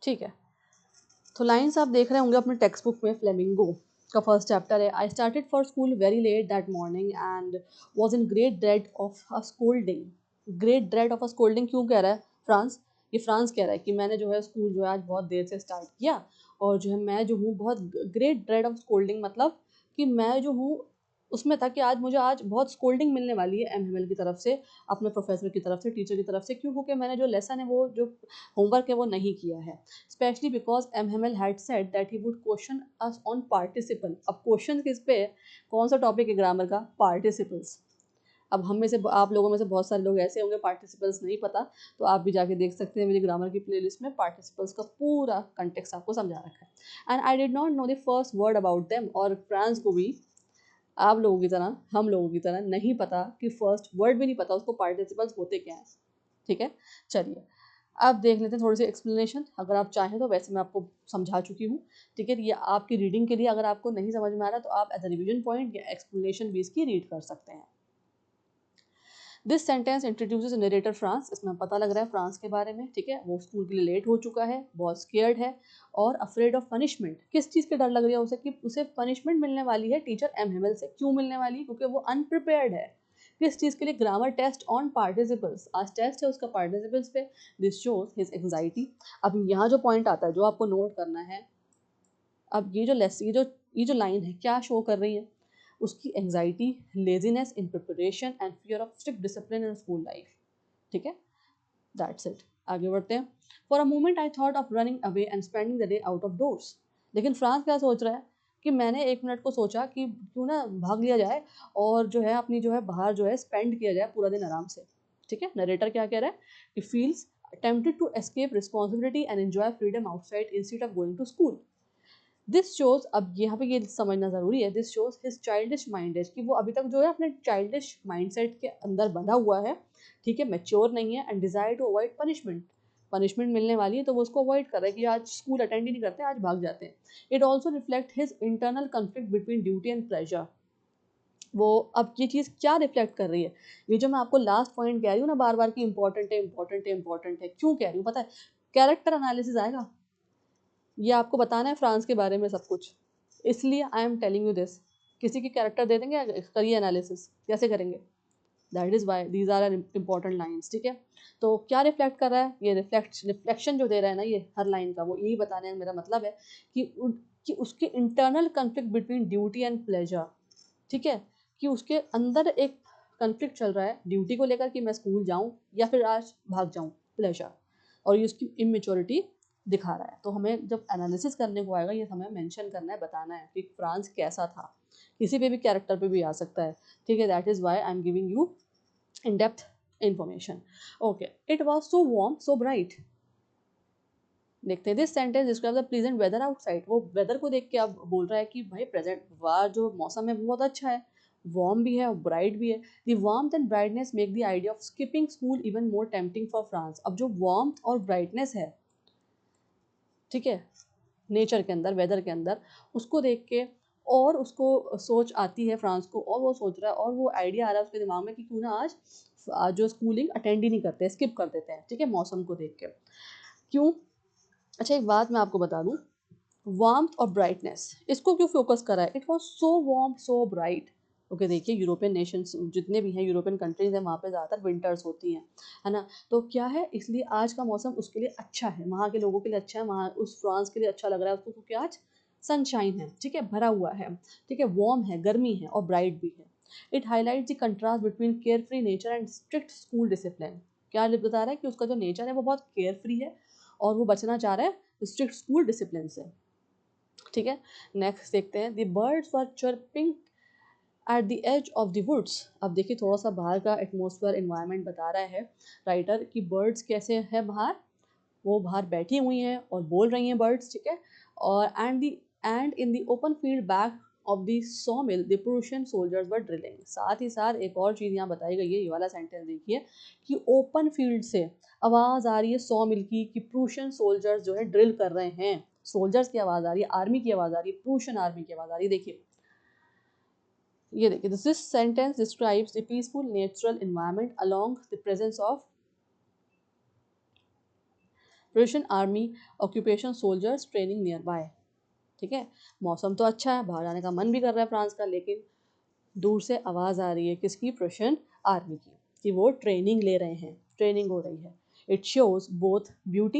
ठीक है, तो लाइन्स आप देख रहे होंगे अपने टेक्स्ट बुक में, फ्लेमिंगो का फर्स्ट चैप्टर है। I started for school very let that morning and was in great dread of a scolding. Great dread of a scolding क्यों कह रहा है? फ्रांस, ये फ्रांस कह रहा है कि मैंने जो है स्कूल जो है आज बहुत देर से स्टार्ट किया, और जो है मैं जो हूँ बहुत, ग्रेट ड्रेड ऑफ स्कोल्डिंग मतलब कि मैं जो हूँ उसमें था कि आज बहुत स्कोल्डिंग मिलने वाली है एमएमएल की तरफ से, अपने प्रोफेसर की तरफ से, टीचर की तरफ से। क्यों? क्योंकि मैंने जो लेसन है, वो जो होमवर्क है वो नहीं किया है। Specially because MML had said that he would question us on participle. अब क्वेश्चन किस पे है? कौन सा टॉपिक है ग्रामर का? पार्टिसिपल्स। अब हम में से, आप लोगों में से बहुत सारे लोग ऐसे होंगे पार्टिसिपल्स नहीं पता, तो आप भी जाके देख सकते हैं मेरी ग्रामर की प्लेलिस्ट में, पार्टिसिपल्स का पूरा कंटेक्स्ट आपको समझा रखा है। And I did not know the first word about them. और फ्रांस को भी आप लोगों की तरह, हम लोगों की तरह नहीं पता कि फर्स्ट वर्ड भी नहीं पता उसको पार्टिसिपल्स होते क्या हैं। ठीक है, चलिए अब देख लेते हैं थोड़ी सी एक्सप्लेनेशन, अगर आप चाहें तो। वैसे मैं आपको समझा चुकी हूँ। ठीक है, ये आपकी रीडिंग के लिए, अगर आपको नहीं समझ में आ रहा तो आप एज अ रिविजन पॉइंट या एक्सप्लेनेशन भी इसकी रीड कर सकते हैं। This sentence introduces narrator France. इसमें पता लग रहा है फ्रांस के बारे में। ठीक है, वो स्कूल के लिए लेट हो चुका है, बहुत स्केयर्ड है और अफ्रेड ऑफ पनिशमेंट। किस चीज़ की डर लग रही है उसे? कि उसे पनिशमेंट मिलने वाली है टीचर एमएमएल से। क्यों मिलने वाली है? क्योंकि वो अनप्रिपेयर्ड है। किस चीज़ के लिए? Grammar test on participles. आज टेस्ट है उसका पार्टिसिपल्स पे। This shows his anxiety. अब यहाँ जो पॉइंट आता है, जो आपको नोट करना है, अब ये जो लाइन है क्या शो कर रही है? उसकी anxiety, laziness in preparation and fear of strict discipline in school life. ठीक है, दैट्स इट। आगे बढ़ते हैं। For a moment I thought of running away and spending the day out of doors. लेकिन फ्रांस क्या सोच रहा है? कि मैंने एक मिनट को सोचा कि क्यों ना भाग लिया जाए, और जो है अपनी जो है बाहर जो है स्पेंड किया जाए पूरा दिन आराम से। ठीक है, नरेटर क्या कह रहा है? कि feels attempted to escape responsibility and enjoy freedom outside instead of going to school. This shows, अब यहाँ पे ये समझना ज़रूरी है, this shows his childish minded, कि वो अभी तक जो है अपने चाइल्डिश माइंडसेट के अंदर बंधा हुआ है। ठीक है, मैच्योर नहीं है। And desire to avoid punishment, punishment मिलने वाली है तो वो उसको अवॉइड कर रहा है कि आज स्कूल अटेंड ही नहीं करते, आज भाग जाते हैं। It also reflect his internal conflict between duty and pleasure. वो अब ये चीज़ क्या रिफ्लेक्ट कर रही है? ये जो मैं आपको लास्ट पॉइंट कह रही हूँ ना बार बार, कि इंपॉर्टेंट है, इंपॉर्टेंट है, इंपॉर्टेंट है, क्यों कह रही हूँ पता है? कैरेक्टर एनालिसिस आएगा, ये आपको बताना है फ्रांस के बारे में सब कुछ, इसलिए I am telling you this. किसी की कैरेक्टर दे देंगे, करिए एनालिसिस, कैसे करेंगे? That is why these are important lines. ठीक है, तो क्या रिफ्लेक्ट कर रहा है? ये रिफ्लेक्शन जो दे रहा है ना ये हर लाइन का, वो यही बताने का मेरा मतलब है कि उसके internal conflict between duty and pleasure. ठीक है, कि उसके अंदर एक कन्फ्लिक्ट चल रहा है ड्यूटी को लेकर, कि मैं स्कूल जाऊँ या फिर आज भाग जाऊँ, प्लेजर, और ये उसकी इमेच्योरिटी दिखा रहा है। तो हमें जब एनालिसिस करने को आएगा, ये हमें मेंशन करना है, बताना है कि फ्रांस कैसा था। किसी पे भी कैरेक्टर पे भी आ सकता है। ठीक है, that is why I am giving you in depth information. Okay, it was so warm so bright. देखते हैं, this sentence describe the pleasant weather outside. वो वेदर को देख के अब बोल रहा है कि भाई प्रेजेंट बाहर जो मौसम है वो बहुत अच्छा है, वार्म भी है और ब्राइट भी है। The warmth and brightness make the idea of skipping school even more tempting for France. अब जो वार्मथ और ब्राइटनेस है, ठीक है, नेचर के अंदर, वेदर के अंदर, उसको देख के और उसको सोच आती है फ्रांस को, और वो सोच रहा है और वो आइडिया आ रहा है उसके दिमाग में कि क्यों ना आज जो स्कूलिंग अटेंड ही नहीं करते, स्किप कर देते हैं। ठीक है, मौसम को देख के। क्यों? अच्छा एक बात मैं आपको बता दूं, वार्मथ और ब्राइटनेस, इसको क्यों फोकस करा है? It was so warm so bright. Okay देखिए, यूरोपियन नेशंस जितने भी हैं, यूरोपियन कंट्रीज हैं, वहाँ पे ज़्यादातर विंटर्स होती हैं, है ना? तो क्या है, इसलिए आज का मौसम उसके लिए अच्छा है, वहाँ के लोगों के लिए अच्छा है, वहाँ उस फ्रांस के लिए अच्छा लग रहा है उसको, क्योंकि आज सनशाइन है, ठीक है, भरा हुआ है, ठीक है, वार्म है, गर्मी है और ब्राइट भी है। It highlight the contrast between care free nature and strict school discipline. क्या बता रहा है कि उसका जो नेचर है वो बहुत केयर फ्री है और वो बचना चाह रहा है स्ट्रिक्ट स्कूल डिसिप्लिन से, ठीक है। नेक्स्ट देखते हैं, the birds were chirping at the edge of the woods. अब देखिए थोड़ा सा बाहर का एटमॉस्फेयर इन्वायरमेंट बता रहा है राइटर कि बर्ड्स कैसे हैं बाहर, वो बाहर बैठी हुई हैं और बोल रही हैं बर्ड्स, ठीक है। और and in the open field back of the saw mill the Prussian soldiers were drilling. साथ ही साथ एक और चीज़ यहाँ बताई गई है, ये वाला सेंटेंस देखिए कि ओपन फील्ड से आवाज़ आ रही है सॉ मिल की कि प्रूशियन सोल्जर्स जो है ड्रिल कर रहे हैं। सोल्जर्स की आवाज़ आ रही है, आर्मी की आवाज़ आ रही है, प्रूशियन आर्मी की आवाज़ आ रही है। देखिए ये देखिए, this sentence describes the peaceful natural environment along the presence of Russian army occupation soldiers training near by, ठीक है। मौसम तो अच्छा है, बाहर जाने का मन भी कर रहा है फ्रांस का, लेकिन दूर से आवाज़ आ रही है किसकी? रशियन आर्मी की, कि वो ट्रेनिंग ले रहे हैं, ट्रेनिंग हो रही है। It shows both beauty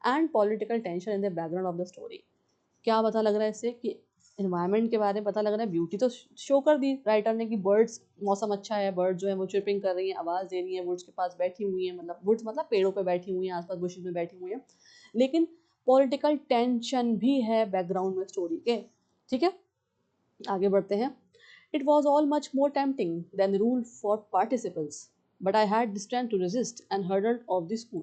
and political tension in the background of the story. क्या पता लग रहा है इससे कि इन्वायरमेंट के बारे में पता लग रहा है, ब्यूटी तो शो कर दी राइटर ने कि बर्ड्स, मौसम अच्छा है, बर्ड जो है वो चिरपिंग कर रही हैं, आवाज़ दे रही हैं, वुड्स के पास बैठी हुई हैं, मतलब वुड्स मतलब पेड़ों पे बैठी हुई हैं, आसपास बुशेस में बैठी हुई हैं, लेकिन पॉलिटिकल टेंशन भी है बैकग्राउंड में स्टोरी के, ठीक है। आगे बढ़ते हैं। It was all much more tempting than rule for participants but I had the strength to resist and hurdle of the school.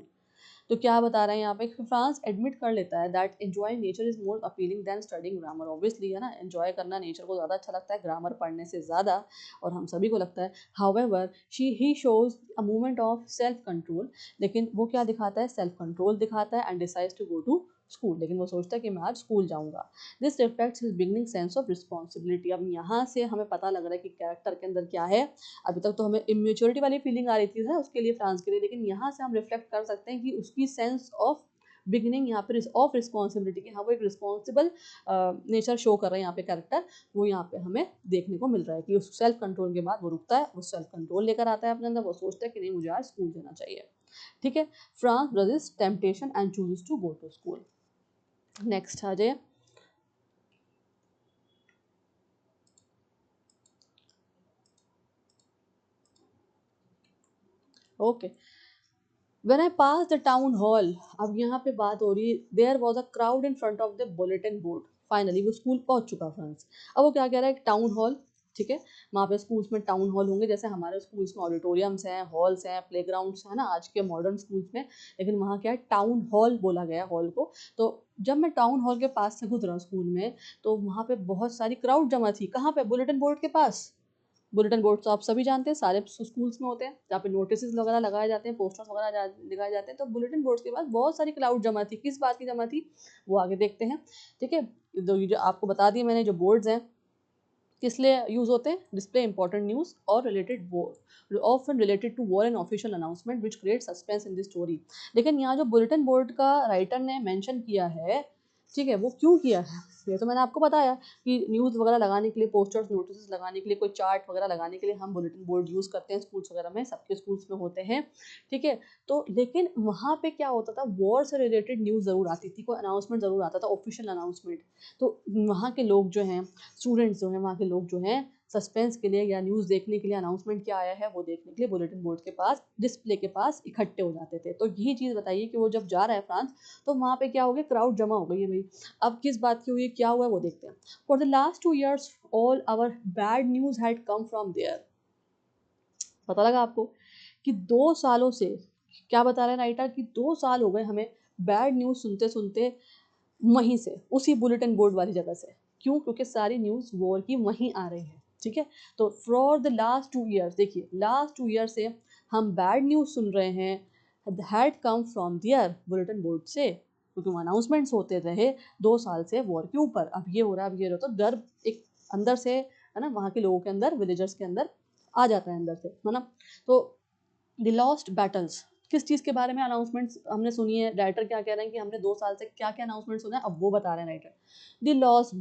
तो क्या बता रहे हैं यहाँ पे, फ्रांस एडमिट कर लेता है that enjoying nature is more appealing than studying grammar. Obviously है ना, एंजॉय करना नेचर को ज़्यादा अच्छा लगता है ग्रामर पढ़ने से ज़्यादा, और हम सभी को लगता है। However he shows a movement of self control, लेकिन वो क्या दिखाता है? सेल्फ कंट्रोल दिखाता है, and decides to go to school, लेकिन वो सोचता है कि मैं आज स्कूल जाऊंगा। This reflects his beginning sense of responsibility. अब यहाँ से हमें पता लग रहा है कि कैरेक्टर के अंदर क्या है। अभी तक तो हमें इमेच्योरिटी वाली फीलिंग आ रही थी ना उसके लिए, फ्रांस के लिए, लेकिन यहाँ से हम रिफ्लेक्ट कर सकते हैं कि उसकी सेंस ऑफ बिगिनिंग यहाँ पे ऑफ रिस्पॉन्सिबिलिटी की, हाँ वो एक रिस्पॉन्सिबल नेचर शो कर रहे हैं यहाँ पे कैरेक्टर, वो यहाँ पे हमें देखने को मिल रहा है कि उस सेल्फ कंट्रोल के बाद वो रुकता है, वो सेल्फ कंट्रोल लेकर आता है अपने अंदर, वो सोचता है कि नहीं मुझे आज स्कूल जाना चाहिए, ठीक है। France resist temptation and chooses to go to school. Next आ जाए, okay. When I passed the town hall, अब यहाँ पे बात हो रही है, there was a crowd in front of the bulletin board. Finally वो स्कूल पहुंच चुका फ्रांस। अब वो क्या कह रहा है, एक टाउन हॉल, ठीक है। वहाँ पे स्कूल्स में टाउन हॉल होंगे, जैसे हमारे स्कूल्स में ऑडिटोरियम्स हैं, हॉल्स हैं, प्लेग्राउंड्स हैं ना आज के मॉडर्न स्कूल्स में, लेकिन वहाँ क्या है, टाउन हॉल बोला गया हॉल को। तो जब मैं टाउन हॉल के पास से गुजरा स्कूल में, तो वहाँ पे बहुत सारी क्राउड जमा थी। कहाँ पे? बुलेटिन बोर्ड के पास। बुलेटिन बोर्ड तो आप सभी जानते हैं, सारे स्कूल्स में होते हैं, जहाँ पे नोटिस वगैरह लगाए जाते हैं, पोस्टर्स वगैरह लगाए जाते हैं। तो बुलेटिन बोर्ड के पास बहुत सारी क्राउड जमा थी। किस बात की जमा थी, वो आगे देखते हैं, ठीक है। ये जो आपको बता दिए मैंने, जो बोर्ड्स हैं किस लिए यूज होते हैं? डिस्प्ले इंपॉर्टेंट न्यूज और related war, often related to war and official announcement which create suspense in the story. लेकिन यहाँ जो बुलेटिन बोर्ड का राइटर ने मेंशन किया है, ठीक है, वो क्यों किया है? ये तो मैंने आपको बताया कि न्यूज़ वगैरह लगाने के लिए, पोस्टर्स नोटिस लगाने के लिए, कोई चार्ट वगैरह लगाने के लिए हम बुलेटिन बोर्ड यूज़ करते हैं स्कूल्स वगैरह में, सबके स्कूल्स में होते हैं, ठीक है। तो लेकिन वहाँ पे क्या होता था, वॉर से रिलेटेड न्यूज़ ज़रूर आती थी, कोई अनाउंसमेंट ज़रूर आता था, ऑफिशियल अनाउंसमेंट। तो वहाँ के लोग जो हैं, स्टूडेंट्स जो हैं, वहाँ के लोग जो हैं, सस्पेंस के लिए या न्यूज़ देखने के लिए, अनाउंसमेंट क्या आया है वो देखने के लिए बुलेटिन बोर्ड के पास, डिस्प्ले के पास इकट्ठे हो जाते थे। तो यही चीज़ बताइए कि वो जब जा रहा है फ्रांस, तो वहाँ पे क्या हो गया, क्राउड जमा हो गई है भाई। अब किस बात की हुई है, क्या हुआ है वो देखते हैं। For the last 2 years all our bad news had come from there. पता लगा आपको कि 2 सालों से, क्या बता रहे हैं राइटर, कि 2 साल हो गए हमें बैड न्यूज़ सुनते सुनते, वहीं से, उसी बुलेटिन बोर्ड वाली जगह से। क्यों? क्योंकि सारी न्यूज़ वॉर की वहीं आ रही है, ठीक है। तो फॉर द लास्ट 2 years, देखिए लास्ट 2 year से हम बैड न्यूज़ सुन रहे हैं, had come from there bulletin board से, क्योंकि वो अनाउंसमेंट्स होते रहे 2 साल से वॉर के ऊपर। अब ये हो रहा है, अब ये हो रहा, तो डर एक अंदर से, है ना, वहाँ के लोगों के अंदर, विलेजर्स के अंदर आ जाता है अंदर से, है ना। तो द लॉस्ट बैटल्स, किस चीज़ के बारे में अनाउंसमेंट्स हमने सुनी है, राइटर क्या कह रहे हैं कि हमने 2 साल से क्या-क्या अनाउंसमेंट सुना है, अब वो बता रहे हैं राइटर। द लॉस्ट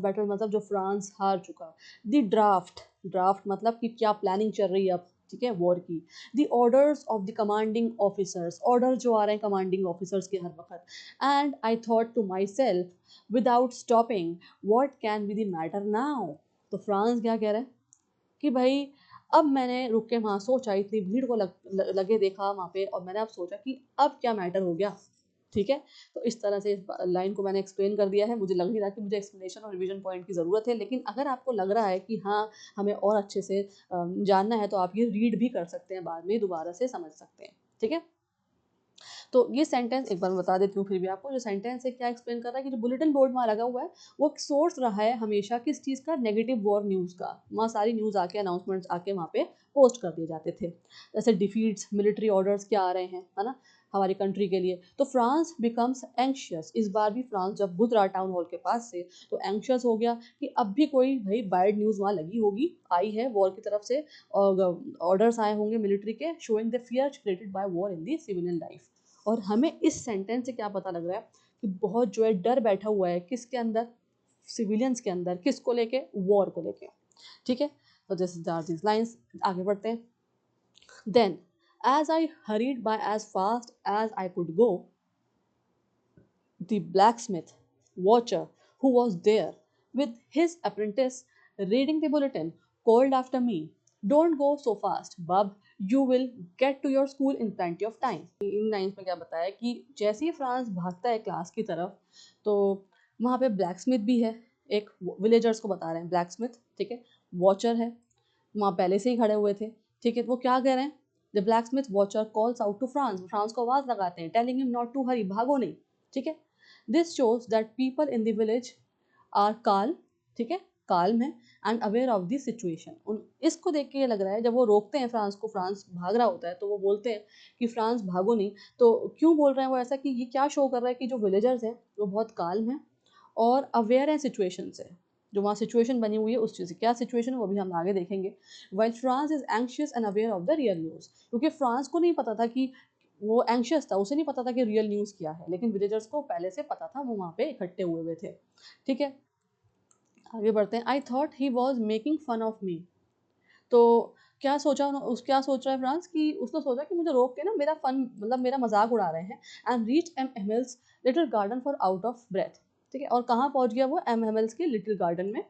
बैटल मतलब जो फ्रांस हार चुका। द ड्राफ्ट, ड्राफ्ट मतलब कि क्या प्लानिंग चल रही है अब, ठीक है, वॉर की। The orders of the commanding officers, order जो आ रहे हैं कमांडिंग ऑफिसर्स के हर वक़्त। And I thought to myself without stopping what can be the matter now. तो फ्रांस क्या कह रहा है कि भाई अब मैंने रुक के वहाँ सोचा, इतनी भीड़ को लगे देखा वहाँ पे, और मैंने अब सोचा कि अब क्या मैटर हो गया, ठीक है। तो इस तरह से इस लाइन को मैंने एक्सप्लेन कर दिया है। मुझे लग नहीं रहा कि मुझे एक्सप्लेनेशन और रिवीजन पॉइंट की ज़रूरत है, लेकिन अगर आपको लग रहा है कि हाँ हमें और अच्छे से जानना है तो आप ये रीड भी कर सकते हैं, बाद में दोबारा से समझ सकते हैं, ठीक है। तो ये सेंटेंस एक बार मैं बता देती हूँ फिर भी आपको, जो सेंटेंस है क्या एक्सप्लेन कर रहा है कि जो बुलेटिन बोर्ड वहाँ लगा हुआ है वो एक सोर्स रहा है हमेशा किस चीज़ का, नेगेटिव वॉर न्यूज़ का। वहाँ सारी न्यूज़ आके, अनाउंसमेंट्स आके वहाँ पे पोस्ट कर दिए जाते थे, जैसे डिफीट्स, मिलिट्री ऑर्डर्स क्या आ रहे हैं, है ना, हमारी कंट्री के लिए। तो फ्रांस बिकम्स एंक्शियस, इस बार भी फ्रांस जब बुध रहा टाउन हॉल के पास से, तो एंक्शियस हो गया कि अब भी कोई भाई बैड न्यूज़ वहाँ लगी होगी, आई है वॉर की तरफ से, और ऑर्डर्स आए होंगे मिलिट्री के, showing the fear created by war in the civilian life. और हमें इस सेंटेंस से क्या पता लग रहा है कि बहुत जो है डर बैठा हुआ है किसके अंदर, सिविलियंस के अंदर, किसको लेके, वॉर को लेके, ठीक है। तो दिस आर दीज लाइंस, आगे बढ़ते हैं। Then as I hurried by as fast as I could go, the blacksmith watcher who was there with his apprentice reading the bulletin called after me, don't go so fast bub, you will get to your school in plenty of time। In lines में क्या बताया कि जैसे ही France भागता है class की तरफ, तो वहाँ पे ब्लैक भी है, एक विलेजर्स को बता रहे हैं ब्लैक, ठीक है, वॉचर है, वहाँ पहले से ही खड़े हुए थे, ठीक है। वो क्या कह रहे हैं, the black watcher calls out to France, France को आवाज़ लगाते हैं, telling him not to hurry, भागो नहीं, ठीक है। This shows that people in the village are calm, ठीक है, काल्म है, and aware of the situation. उन इसको देख के ये लग रहा है, जब वो रोकते हैं फ्रांस को, फ्रांस भाग रहा होता है तो वो बोलते हैं कि फ्रांस भागो नहीं। तो क्यों बोल रहे हैं वो ऐसा, कि ये क्या शो कर रहा है कि जो विलेजर्स हैं वो बहुत काल्म हैं और अवेयर हैं सिचुएशन से, जो वहाँ सिचुएशन बनी हुई है उस चीज़ से। क्या सिचुएशन है वो भी हम आगे देखेंगे। While France is anxious and aware of the real news, क्योंकि फ्रांस को नहीं पता था कि, वो एंक्शियस था, उसे नहीं पता था कि रियल न्यूज़ क्या है, लेकिन विलेजर्स को पहले से पता था, वो वहाँ पे इकट्ठे हुए हुए थे, ठीक है। आगे बढ़ते हैं। I thought he was making fun of me. तो क्या सोचा क्या सोच रहा है फ्रांस, कि उसने सोचा कि मुझे रोक के ना मेरा फन, मतलब मेरा मजाक उड़ा रहे हैं। And reach M Hamel's little garden for out of breath, ठीक है। और कहाँ पहुंच गया वो, एम एमएल्स के लिटिल गार्डन में।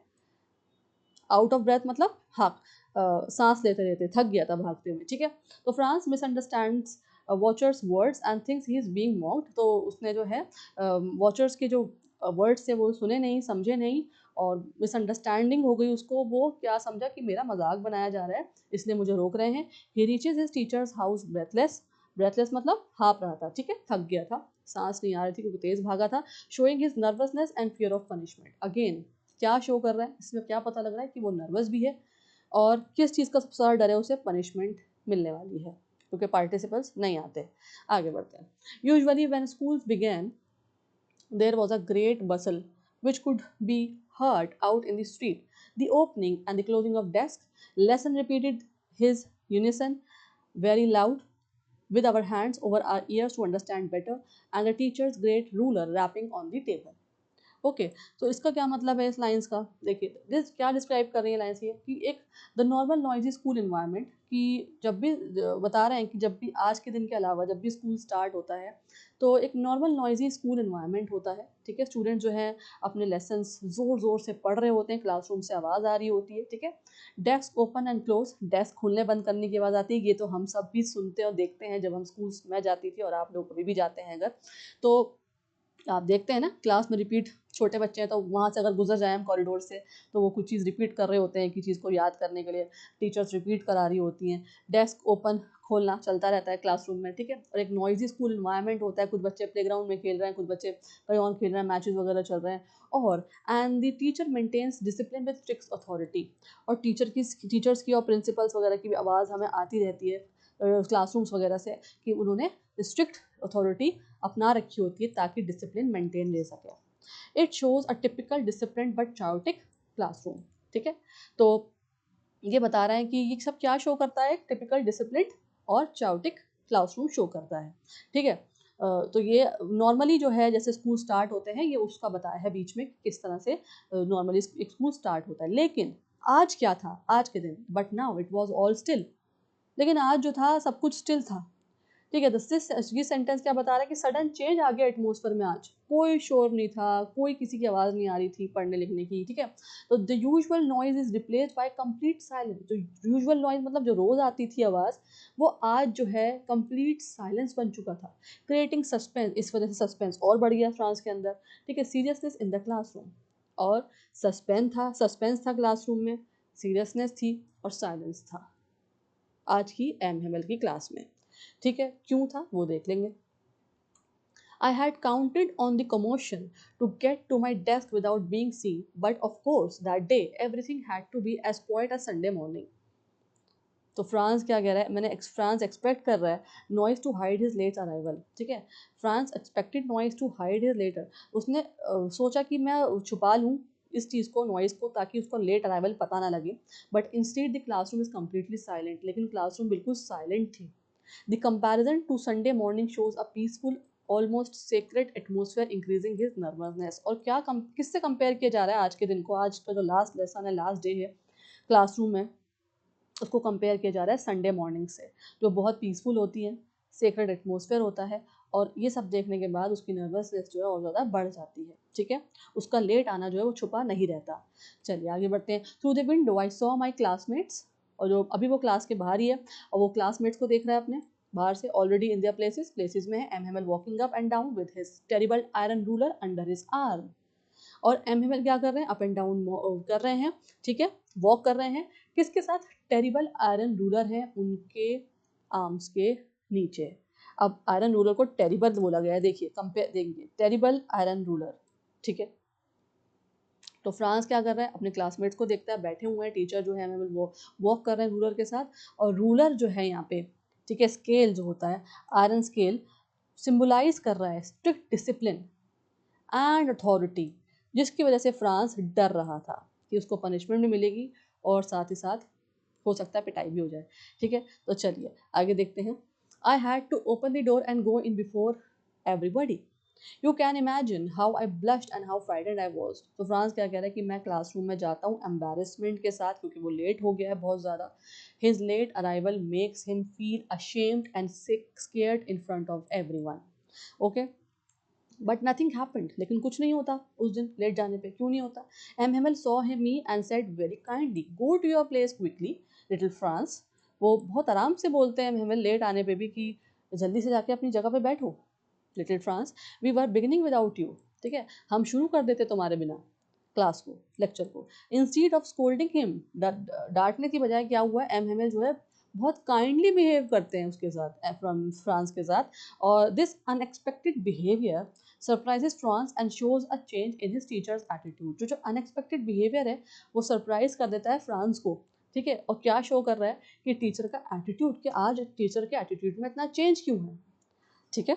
आउट ऑफ ब्रेथ मतलब हाँ, सांस लेते लेते थक गया था भागते हुए, ठीक है। तो France misunderstands Wachter's words and thinks he is being mocked. तो उसने जो है वॉचर्स के जो वर्ड्स थे वो सुने नहीं, समझे नहीं, और मिसअंडरस्टैंडिंग हो गई उसको, वो क्या समझा कि मेरा मजाक बनाया जा रहा है, इसलिए मुझे रोक रहे हैं। ही reaches his teachers house breathless, breathless मतलब हाँप रहा था, ठीक है, थक गया था, सांस नहीं आ रही थी क्योंकि तेज भागा था। Showing his nervousness and fear of punishment. Again क्या शो कर रहा है इसमें, क्या पता लग रहा है कि वो नर्वस भी है, और किस चीज़ का सबसे ज़्यादा डर है, उसे पनिशमेंट मिलने वाली है, क्योंकि पार्टिसिपल्स नहीं आते। आगे बढ़ते हैं। Usually when schools began there was a great bustle which could be heard out in the street. The opening and the closing of desks, lesson repeated his unison very loud with our hands over our ears to understand better, and the teacher's great ruler rapping on the table. Okay, तो इसका क्या मतलब है इस lines का, देखिए this क्या describe कर रही है लाइंस, ये कि एक the normal noisy school environment, कि जब भी बता रहे हैं कि जब भी आज के दिन के अलावा जब भी स्कूल स्टार्ट होता है तो एक नॉर्मल नॉइजी स्कूल इन्वायरमेंट होता है, ठीक है। स्टूडेंट जो है अपने लेसन्स ज़ोर ज़ोर से पढ़ रहे होते हैं, क्लासरूम से आवाज़ आ रही होती है, ठीक है। Desk open and close, desk खुलने बंद करने की आवाज़ आती है, ये तो हम सब भी सुनते और देखते हैं जब हम स्कूल में जाती थी, और आप लोग कभी भी जाते हैं अगर, तो आप देखते हैं ना क्लास में रिपीट, छोटे बच्चे हैं तो वहाँ से अगर गुजर जाए हम कॉरिडोर से, तो वो कुछ चीज़ रिपीट कर रहे होते हैं, कि चीज़ को याद करने के लिए टीचर्स रिपीट करा रही होती हैं। डेस्क ओपन खोलना चलता रहता है क्लासरूम में, ठीक है। और एक नॉइजी स्कूल इन्वायरमेंट होता है, कुछ बच्चे प्लेग्राउंड में खेल रहे हैं, कुछ बच्चे कहीं और खेल रहे हैं, मैचेस वगैरह चल रहे हैं। और and the teacher maintains discipline with strict authority, और टीचर्स की और प्रिंसिपल्स वगैरह की भी आवाज़ हमें आती रहती है क्लासरूम्स वगैरह से, कि उन्होंने स्ट्रिक्ट अथॉरिटी अपना रखी होती है ताकि डिसिप्लिन मेंटेन रह सके। It shows a typical discipline but chaotic classroom, ठीक है। तो ये बता रहा है कि ये सब क्या शो करता है, टिपिकल डिसिप्लिन और चायोटिक क्लासरूम शो करता है, ठीक है। तो ये नॉर्मली जो है जैसे स्कूल स्टार्ट होते हैं ये उसका बताया है बीच में किस तरह से नॉर्मली एक स्कूल स्टार्ट होता है। लेकिन आज क्या था आज के दिन, but now it was all still, लेकिन आज जो था सब कुछ स्टिल था, ठीक है। ये सेंटेंस क्या बता रहा है कि सडन चेंज आ गया एटमोसफेयर में, आज कोई शोर नहीं था, कोई किसी की आवाज़ नहीं आ रही थी पढ़ने लिखने की, ठीक है। तो the usual noise is replaced by complete silence. जो यूजुअल नॉइज मतलब जो रोज आती थी आवाज़, वो आज जो है कंप्लीट साइलेंस बन चुका था, क्रिएटिंग सस्पेंस। इस वजह से सस्पेंस और बढ़ गया फ्रांस के अंदर, ठीक है। सीरियसनेस इन द क्लासरूम, और सस्पेंस था क्लासरूम में, सीरियसनेस थी और साइलेंस था आज की एमएमएल की क्लास में, ठीक है। क्यों था वो देख लेंगे। I had counted on the commotion to get to my desk without being seen, but of course that day everything had to be as quiet as Sunday morning. तो फ्रांस क्या कह रहा है, फ्रांस एक्सपेक्ट कर रहा है noise to hide his late arrival, ठीक है। France expected noise to hide his later, उसने सोचा कि मैं छुपा लूँ इस चीज़ को, नॉइज़ को, ताकि उसको लेट अराइवल पता ना लगे। But instead the classroom is completely silent, लेकिन क्लासरूम बिल्कुल साइलेंट थी। The comparison to Sunday morning shows a peaceful, almost sacred atmosphere, increasing his nervousness. और क्या किससे कंपेयर किया जा रहा है आज के दिन को, आज का जो लास्ट लेसन है, लास्ट डे है क्लासरूम में, उसको कंपेयर किया जा रहा है संडे मॉर्निंग से, जो बहुत पीसफुल होती है, सेक्रेड एटमोसफेयर होता है। और ये सब देखने के बाद उसकी नर्वसनेस जो है और ज़्यादा बढ़ जाती है, ठीक है। उसका लेट आना जो है वो छुपा नहीं रहता। चलिए आगे बढ़ते हैं। Through the window I saw my classmates, और जो अभी वो क्लास के बाहर ही है और वो क्लासमेट्स को देख रहा है अपने बाहर से, ऑलरेडी इन दियर प्लेसेस में है। MML walking up and down with his terrible iron ruler under his arm. और एमएमएल क्या कर रहे हैं, अप एंड डाउन कर रहे हैं, ठीक है, वॉक कर रहे हैं। किसके साथ, टेरिबल आयरन रूलर है उनके आर्म्स के नीचे। अब आयरन रूलर को टेरिबल बोला गया है, देखिए कंपेयर देंगे, टेरिबल आयरन रूलर, ठीक है। तो फ्रांस क्या कर रहा है, अपने क्लासमेट्स को देखता है, बैठे हुए हैं टीचर जो है वो वॉक कर रहे हैं रूलर के साथ। और रूलर जो है यहाँ पे, ठीक है, स्केल जो होता है आयरन स्केल, सिंबलाइज कर रहा है स्ट्रिक्ट डिसिप्लिन एंड अथॉरिटी, जिसकी वजह से फ्रांस डर रहा था कि उसको पनिशमेंट भी मिलेगी और साथ ही साथ हो सकता है पिटाई भी हो जाए, ठीक है। तो चलिए आगे देखते हैं। I had to open the door and go in before everybody. You can imagine how I blushed and how frightened I was. तो फ्रांस क्या कह रहा है कि मैं क्लासरूम में जाता हूँ एम्बेरसमेंट के साथ, क्योंकि वो लेट हो गया है बहुत ज़्यादा। His late arrival makes him feel ashamed and scared in front of everyone. Okay, but nothing happened, लेकिन कुछ नहीं होता उस दिन लेट जाने पे, क्यों नहीं होता। M Hamel saw him me and said very kindly, go to your place quickly little Franz. वो बहुत आराम से बोलते हैं एमएमएल लेट आने पे भी कि जल्दी से जाके अपनी जगह पे बैठो little Franz, we were beginning without you, ठीक है, हम शुरू कर देते तुम्हारे बिना क्लास को, लेक्चर को। इंस्टीड ऑफ स्कोल्डिंग हिम, डांटने की बजाय क्या हुआ, एमएमएल जो है बहुत काइंडली बिहेव करते हैं उसके साथ, फ्रॉम फ्रांस के साथ। और this unexpected behaviour surprises France and shows a change in his teachers attitude. जो अनएक्सपेक्टेड बिहेवियर है वो सरप्राइज कर देता है फ्रांस को, ठीक है। और क्या शो कर रहा है कि टीचर का एटीट्यूड, कि आज टीचर के एटीट्यूड में इतना चेंज क्यों है, ठीक है।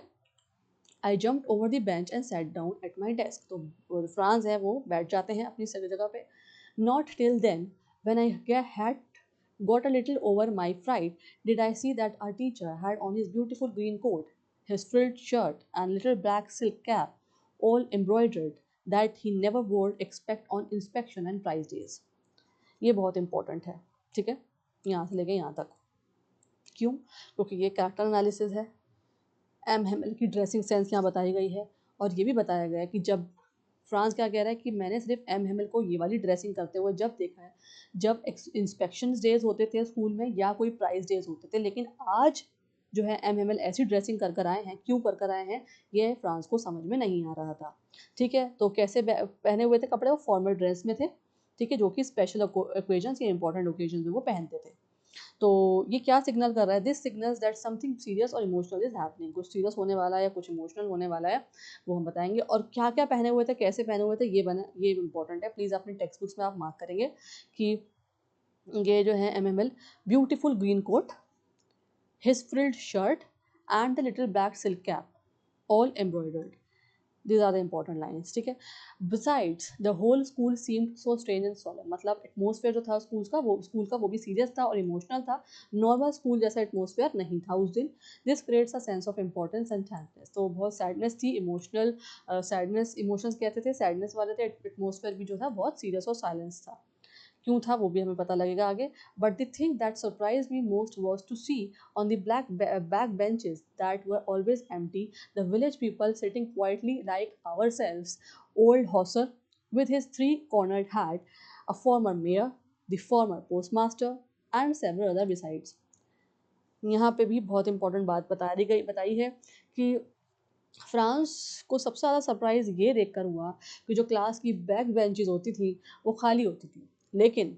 I jump over the bench and sat down at my desk. तो फ्रांस है वो बैठ जाते हैं अपनी सभी जगह पे। Not till then when I had got a little over my fright did I see that our teacher had on his beautiful green coat, his frilled shirt and little black silk cap, all embroidered, that he never wore except on inspection and prize days. ये बहुत important है, ठीक है, यहाँ से लेके यहाँ तक। क्यों, क्योंकि ये कैरेक्टर एनालिसिस है। एमएमएल की ड्रेसिंग सेंस यहाँ बताई गई है, और ये भी बताया गया है कि जब फ्रांस क्या कह रहा है कि मैंने सिर्फ एमएमएल को ये वाली ड्रेसिंग करते हुए जब देखा है जब इंस्पेक्शन डेज होते थे स्कूल में या कोई प्राइज डेज होते थे, लेकिन आज जो है एमएमएल ऐसी ड्रेसिंग कर कर आए हैं, क्यों कर कर आए हैं, ये फ्रांस को समझ में नहीं आ रहा था, ठीक है। तो कैसे पहने हुए थे कपड़े, वो फॉर्मल ड्रेस में थे, ठीक है, जो कि स्पेशल ओकेजन्स या इंपॉर्टेंट ओकेजन्स में वो पहनते थे। तो ये क्या सिग्नल कर रहा है, this signals that something serious और इमोशनल इज हैपनिंग, कुछ सीरियस होने वाला है या कुछ इमोशनल होने वाला है, वो हम बताएंगे। और क्या क्या पहने हुए थे, कैसे पहने हुए थे, ये इंपॉर्टेंट है, प्लीज़ अपनी टेक्स्ट बुक्स में आप मार्क करेंगे कि ये जो है M Hamel, beautiful green coat, his frilled shirt and the little black silk cap, all embroidered, These are the important lines, ठीक है. Besides, the whole school seemed so strange and solemn. मतलब एटमोसफेयर जो था स्कूल का वो भी serious था और इमोशनल था. नॉर्मल स्कूल जैसा एटमोसफेयर नहीं था उस दिन. This creates a sense of importance and thankness. तो बहुत सैडनेस थी, इमोशनल सैडनेस, इमोशंस कहते थे, सैडनेस वाले थे. एटमोसफेयर भी जो था बहुत सीरियस और साइलेंस था. क्यों था वो भी हमें पता लगेगा आगे. But the thing that surprise me most was to see on the back benches that were always empty, the village people sitting quietly like ourselves. Old Hauser with his three-cornered hat, a former mayor, the former postmaster, and several other besides. यहाँ पे भी बहुत important बात बताई है कि France को सबसे ज़्यादा सरप्राइज़ ये देखकर हुआ कि जो क्लास की बैक बेंचेस होती थी वो खाली होती थी. लेकिन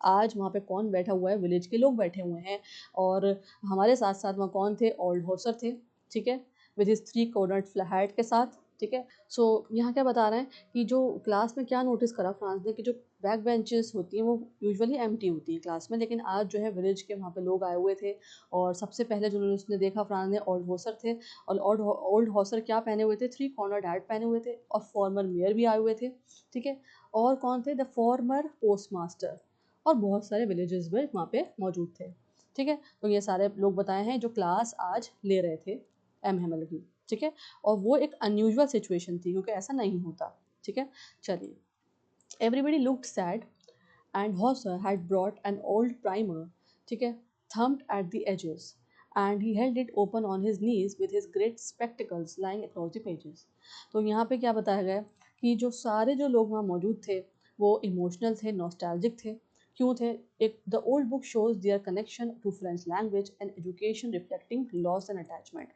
आज वहाँ पे कौन बैठा हुआ है? विलेज के लोग बैठे हुए हैं. और हमारे साथ साथ वहाँ कौन थे? ओल्ड होसर थे, ठीक है, with his three cornered flat के साथ, ठीक है. सो यहाँ क्या बता रहे हैं कि जो क्लास में क्या नोटिस करा फ्रांस ने कि जो बैक बेंचेस होती हैं वो यूजुअली एम्प्टी होती हैं क्लास में, लेकिन आज जो है विलेज के वहाँ पे लोग आए हुए थे. और सबसे पहले जो उसने देखा फ्रांस ने, ओल्ड होसर थे. और ओल्ड होसर क्या पहने हुए थे? थ्री कॉर्नर्ड हैट पहने हुए थे. और फॉर्मर मेयर भी आए हुए थे, ठीक है. और कौन थे? The former post master. और बहुत सारे विलेजेस भी वहाँ पे मौजूद थे, ठीक है. तो ये सारे लोग बताए हैं जो क्लास आज ले रहे थे एमएमएल की, ठीक है. और वो एक अनयूजुअल सिचुएशन थी क्योंकि ऐसा नहीं होता, ठीक है. चलिए, everybody looked sad and Hauser had brought an old primer, ठीक है, thumbed at the edges, and he held it open on his knees with his great spectacles lying across the pages. तो यहाँ पे क्या बताया गया कि जो सारे जो लोग वहाँ मौजूद थे वो इमोशनल थे, नॉस्टैल्जिक थे. क्यों थे? एक the old book shows their connection to French language and education reflecting loss and attachment,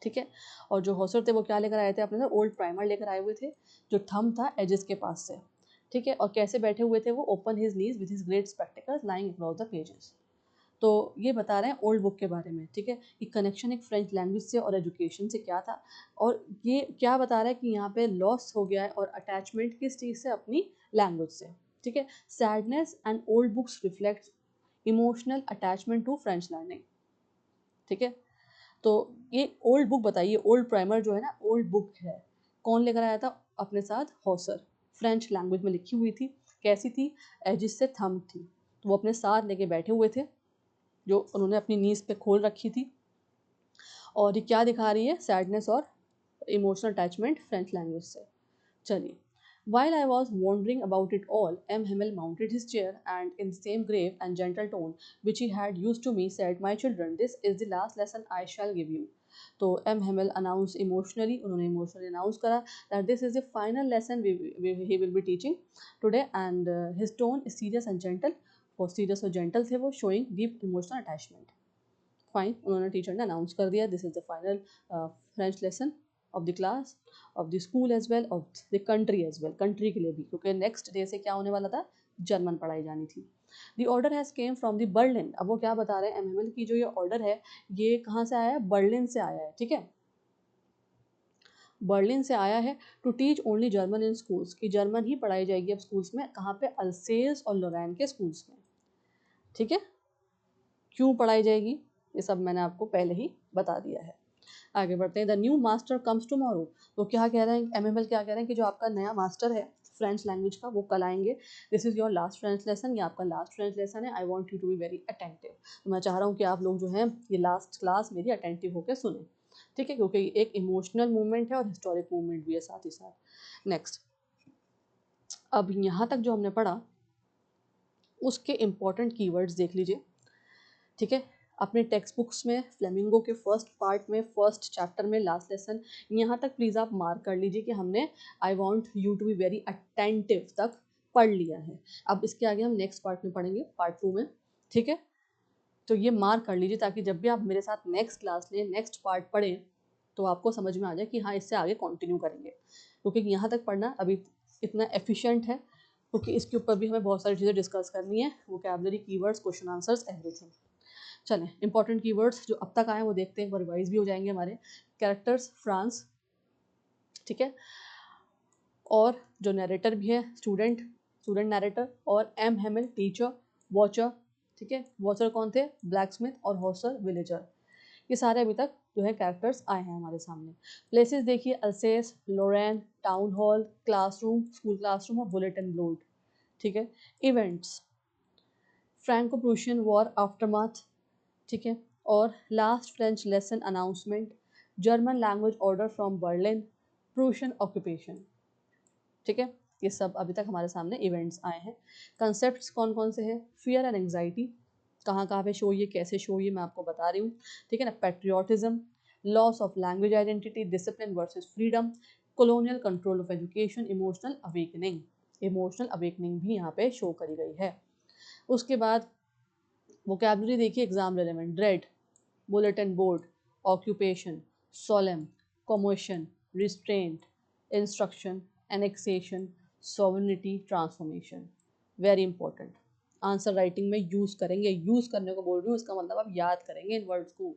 ठीक है. और जो हॉसर थे वो क्या लेकर आए थे? अपने साथ ओल्ड प्राइमर लेकर आए हुए थे जो थंब था एजेस के पास से, ठीक है. और कैसे बैठे हुए थे वो? Open his knees with his great spectacles lying across the pages. तो ये बता रहे हैं ओल्ड बुक के बारे में, ठीक है. कि कनेक्शन एक फ्रेंच लैंग्वेज से और एजुकेशन से क्या था. और ये क्या बता रहा है कि यहाँ पे लॉस हो गया है और अटैचमेंट किस चीज़ से? अपनी लैंग्वेज से, ठीक है. Sadness and old books reflect emotional attachment to French learning, ठीक है. तो ये ओल्ड बुक बताइए, ओल्ड प्राइमर जो है ना, ओल्ड बुक है. कौन लेकर आया था अपने साथ? हॉसर. फ्रेंच लैंग्वेज में लिखी हुई थी. कैसी थी? एजिस से थंब थी. तो वो अपने साथ लेके बैठे हुए थे जो उन्होंने अपनी नीज पे खोल रखी थी. और ये क्या दिखा रही है? सैडनेस और इमोशनल अटैचमेंट फ्रेंच लैंग्वेज से. चलिए, while I was wondering about it all, M. Himmel mounted his chair and in the same grave and gentle tone which he had used to me said, "My children, this is the last lesson I shall give you." तो M. Himmel announced emotionally, उन्होंने emotionally announce करा that this is the final lesson he will be teaching today, and his tone is serious and gentle. वो serious और gentle थे वो, showing deep emotional attachment. Fine, उन्होंने teacher ने announce कर दिया this is the final French lesson of the class, of the school as well, of the country as well. Country के लिए भी, क्योंकि नेक्स्ट डे से क्या होने वाला था? जर्मन पढ़ाई जानी थी. The order has came from the Berlin. अब वो क्या बता रहे हैं? एमएमएल की जो ये ऑर्डर है ये कहाँ से आया है? बर्लिन से आया है, ठीक है. बर्लिन से आया है to teach only German in schools, की जर्मन ही पढ़ाई जाएगी अब स्कूल्स में. कहाँ पे? अल्सेस और लोरेन के स्कूल्स में, ठीक है. क्यों पढ़ाई जाएगी ये सब मैंने आपको पहले ही बता दिया है. आगे बढ़ते हैं. The new master comes tomorrow. तो क्या कह रहे हैं एमएमएल? क्या कह रहे हैं कि जो आपका नया मास्टर है फ्रेंच लैंग्वेज का वो कल आएंगे. This is your last French lesson, ये आपका लास्ट फ्रेंच लेसन है. I want you to be very attentive. तो मैं चाह रहा हूँ कि आप लोग जो हैं ये लास्ट क्लास मेरी अटेंटिव होकर सुने, ठीक है, क्योंकि एक इमोशनल मूवमेंट है और हिस्टोरिक मूवमेंट भी है साथ ही साथ. नेक्स्ट, अब यहाँ तक जो हमने पढ़ा उसके इम्पॉर्टेंट कीवर्ड्स देख लीजिए, ठीक है. अपने टेक्स्ट बुक्स में फ्लेमिंगो के फर्स्ट पार्ट में, फर्स्ट चैप्टर में, लास्ट लेसन, यहाँ तक प्लीज़ आप मार्क कर लीजिए कि हमने I want you to be very attentive तक पढ़ लिया है. अब इसके आगे हम नेक्स्ट पार्ट में पढ़ेंगे, पार्ट 2 में, ठीक है. तो ये मार्क कर लीजिए ताकि जब भी आप मेरे साथ नेक्स्ट क्लास लें, नेक्स्ट पार्ट पढ़ें, तो आपको समझ में आ जाए कि हाँ इससे आगे कंटिन्यू करेंगे. क्योंकि यहाँ तक पढ़ना अभी इतना एफिशिएंट है क्योंकि इसके ऊपर भी हमें बहुत सारी चीज़ें डिस्कस करनी है. Vocabulary, keywords, question answers, everything. चलें, इंपॉर्टेंट कीवर्ड्स जो अब तक आए वो देखते हैं, एक बार रिवाइज भी हो जाएंगे हमारे. कैरेक्टर्स फ्रांस, ठीक है. और जो नरेटर भी है स्टूडेंट नरेटर. और एम हेमिल टीचर, वॉचर, ठीक है. वॉचर कौन थे? Black Smith. और हॉसर विलेजर. ये सारे अभी तक जो है कैरेक्टर्स आए हैं हमारे सामने। प्लेसेस देखिए, Alsace, Lorraine, town hall, classroom, school classroom और बुलेटिन बोर्ड। ठीक है। Events, Franco Prussian war aftermath, ठीक है, और last French lesson announcement, German language order from Berlin, Prussian occupation. ठीक है, ये सब अभी तक हमारे सामने इवेंट्स आए हैं। कंसेप्ट्स कौन कौन से हैं? फियर एंड एंग्जाइटी, कहाँ कहाँ पे शो हुई है, कैसे शो हुई है, मैं आपको बता रही हूँ। ठीक है ना। Patriotism, loss of language identity, discipline versus freedom, colonial control of education, emotional awakening. Emotional awakening भी यहाँ पे शो करी गई है। उसके बाद वोकैबुलरी देखिए, exam relevant, dread, bulletin board, occupation, solemn, commotion, restraint, instruction, annexation, sovereignty, transformation. Very important, answer writing में यूज़ करेंगे। यूज़ करने को बोल रही हूँ, इसका मतलब आप याद करेंगे इन वर्ड्स को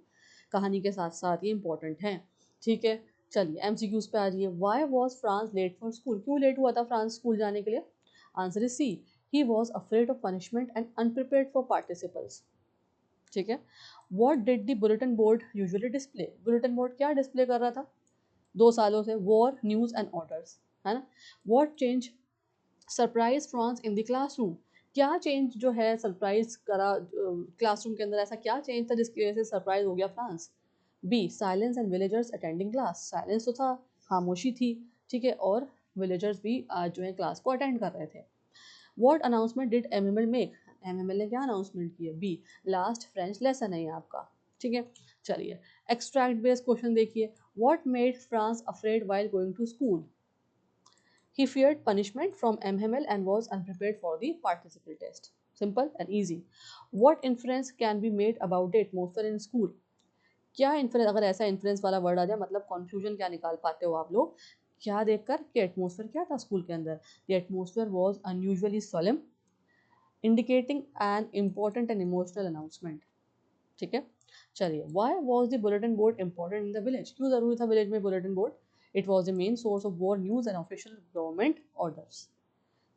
कहानी के साथ साथ, ये इंपॉर्टेंट हैं। ठीक है, चलिए एमसीक्यूज पे आ जाइए। Why was Franz late for school, क्यों लेट हुआ था फ्रांस स्कूल जाने के लिए? Answer is C, he was afraid of punishment and unprepared for participles. ठीक है। What did the bulletin board usually display, bulletin board क्या डिस्प्ले कर रहा था 2 सालों से? वॉर, न्यूज़ एंड ऑर्डर्स, है ना। What change surprise France in the classroom, क्या चेंज जो है सरप्राइज करा क्लासरूम के अंदर, ऐसा क्या चेंज था जिसकी वजह से सरप्राइज हो गया Franz? B, silence and villagers attending class, silence तो था, खामोशी थी। ठीक है, और विलेजर्स भी आज जो है क्लास को अटेंड कर रहे थे। What announcement did MML make, MML ने क्या अनाउंसमेंट की है? बी, लास्ट फ्रेंच लेसन है ये आपका। ठीक है, चलिए एक्सट्रैक्ट बेस्ड क्वेश्चन देखिए। What made Franz afraid while going to school? He feared punishment from MML and was unprepared for the participle test. Simple and easy. What inference can be made about the atmosphere in school? क्या influence, अगर ऐसा influence वाला word आ जाए मतलब confusion क्या निकाल पाते हो आप लोग? क्या देखकर कि एटमोसफेयर क्या था स्कूल के अंदर? The atmosphere was unusually solemn, indicating an important and emotional announcement. ठीक है, चलिए why was the bulletin board important in the village, क्यों जरूरी था विलेज में bulletin board? It was the main source of war news and official government orders.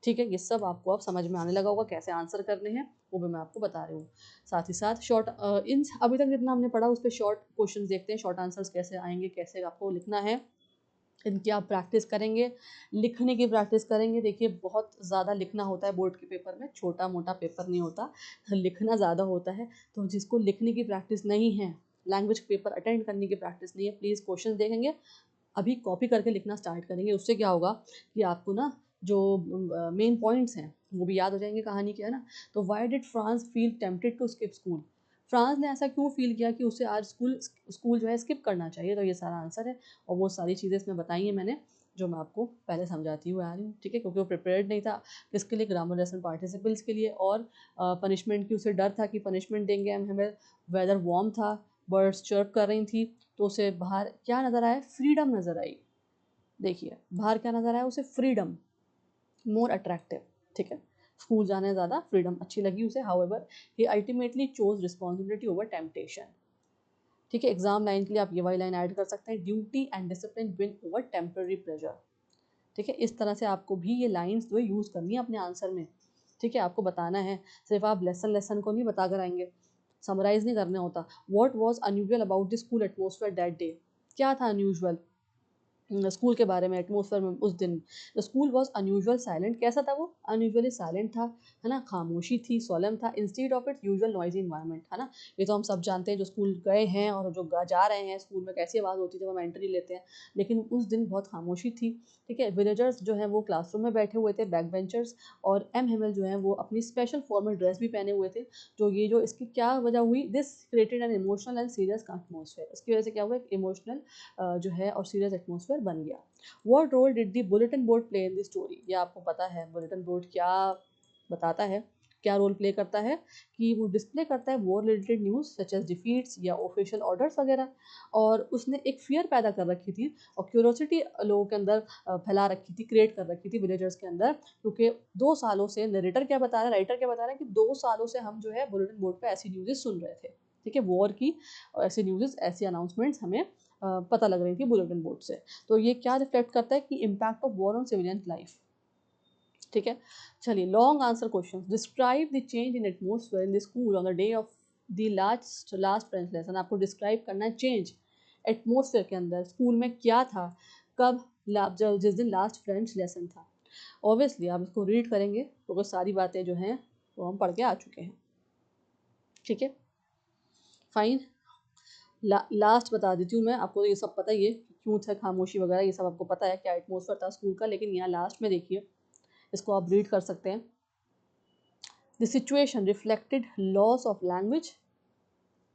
ठीक है, ये सब आपको अब समझ में आने लगा होगा, कैसे आंसर करने हैं वो भी मैं आपको बता रही हूँ। साथ ही साथ शॉर्ट इन अभी तक जितना हमने पढ़ा उस पर शॉर्ट क्वेश्चन देखते हैं, शॉर्ट आंसर्स कैसे आएंगे, कैसे आपको लिखना है। इनकी आप प्रैक्टिस करेंगे, लिखने की प्रैक्टिस करेंगे। देखिए बहुत ज़्यादा लिखना होता है बोर्ड के पेपर में, छोटा मोटा पेपर नहीं होता, लिखना ज़्यादा होता है। तो जिसको लिखने की प्रैक्टिस नहीं है, लैंग्वेज पेपर अटेंड करने की प्रैक्टिस नहीं है, प्लीज़ क्वेश्चन देखेंगे, अभी कॉपी करके लिखना स्टार्ट करेंगे। उससे क्या होगा कि आपको ना जो मेन पॉइंट्स हैं वो भी याद हो जाएंगे कहानी के, है ना। तो why did Franz feel tempted to skip school, Franz ने ऐसा क्यों फील किया कि उसे आज स्कूल जो है स्किप करना चाहिए? तो ये सारा आंसर है, और वो सारी चीज़ें इसमें बताई हैं मैंने, जो मैं आपको पहले समझाती हुई आ रही हूँ। ठीक है, क्योंकि वो प्रिपेयर्ड नहीं था किसके लिए? ग्रामर लेसन पार्टिसिपल्स के लिए। और पनिशमेंट की उसे डर था कि पनिशमेंट देंगे हमें। वेदर वार्म था, बर्ड्स चर्प कर रही थी, तो उसे बाहर क्या नज़र आया? फ्रीडम नज़र आई। देखिए बाहर क्या नज़र आया उसे? Freedom, more attractive. ठीक है, स्कूल जाने ज़्यादा फ्रीडम अच्छी लगी उसे। However he ultimately chose responsibility over temptation. ठीक है, एग्जाम लाइन के लिए आप ये वाली लाइन ऐड कर सकते हैं, duty and discipline win over temporary pleasure. ठीक है, इस तरह से आपको भी ये लाइंस जो है यूज़ करनी है अपने आंसर में। ठीक है, आपको बताना है, सिर्फ आप लेसन लेसन को नहीं बता कर आएंगे, समराइज नहीं करना होता। What was unusual about the school atmosphere that day, क्या था अनयूजुअल स्कूल के बारे में, एटमोसफेयर में उस दिन? The school was unusual silent, कैसा था वो? अनयूजुअली साइलेंट था, है ना, खामोशी थी, सोलम था, instead of its usual noisy environment, है ना। ये तो हम सब जानते हैं जो स्कूल गए हैं और जो जा रहे हैं, स्कूल में कैसी आवाज़ होती है जब हम एंट्री लेते हैं, लेकिन उस दिन बहुत खामोशी थी। ठीक है, विलेजर्स जो है वो क्लासरूम में बैठे हुए थे, बैक बेंचर्स, और एम हेमल जो है वो अपनी स्पेशल फॉर्मल ड्रेस भी पहने हुए थे। जो ये जो इसकी क्या वजह हुई? This created an emotional and serious atmosphere, इसकी वजह से क्या हुआ? एक इमोशनल जो है और सीरियस एटमोसफेयर बन गया। What role did the bulletin board play in the story? ये आपको पता है बुलेटिन बोर्ड क्या बताता है, क्या रोल प्ले करता है? कि वो डिस्प्ले करता है war related news such as defeats या ऑफिशियल ऑर्डर्स वगैरह। और उसने एक फियर पैदा कर रखी थी और क्यूरोसिटी लोगों के अंदर फैला रखी थी, क्रिएट कर रखी थी विलेजर्स के अंदर। क्योंकि 2 सालों से नरेटर क्या बता रहा है, राइटर क्या बता रहा है कि 2 सालों से हम जो है बुलेटिन बोर्ड पर ऐसी न्यूज़ेस सुन रहे थे। ठीक है, वॉर की ऐसी न्यूज़ेस, ऐसी अनाउंसमेंट्स हमें पता लग रही थी बुलेटिन बोर्ड से। तो ये क्या रिफ्लेक्ट करता है कि impact of war on civilian life. ठीक है, चलिए long answer question. Describe the change in atmosphere in the school on the day of the last French lesson, आपको डिस्क्राइब करना है चेंज एटमोसफेयर के अंदर, स्कूल में क्या था, कब, जब जिस दिन लास्ट फ्रेंच लेसन था। ऑब्वियसली आप इसको रीड करेंगे तो सारी बातें जो हैं वो हम पढ़ के आ चुके हैं, ठीक है फाइन। लास्ट बता देती हूँ मैं आपको, ये सब पता ही है क्यों था खामोशी वगैरह, ये सब आपको पता है क्या एटमोसफेयर था स्कूल का, लेकिन यहाँ लास्ट में देखिए, इसको आप रीड कर सकते हैं। The situation reflected loss of language,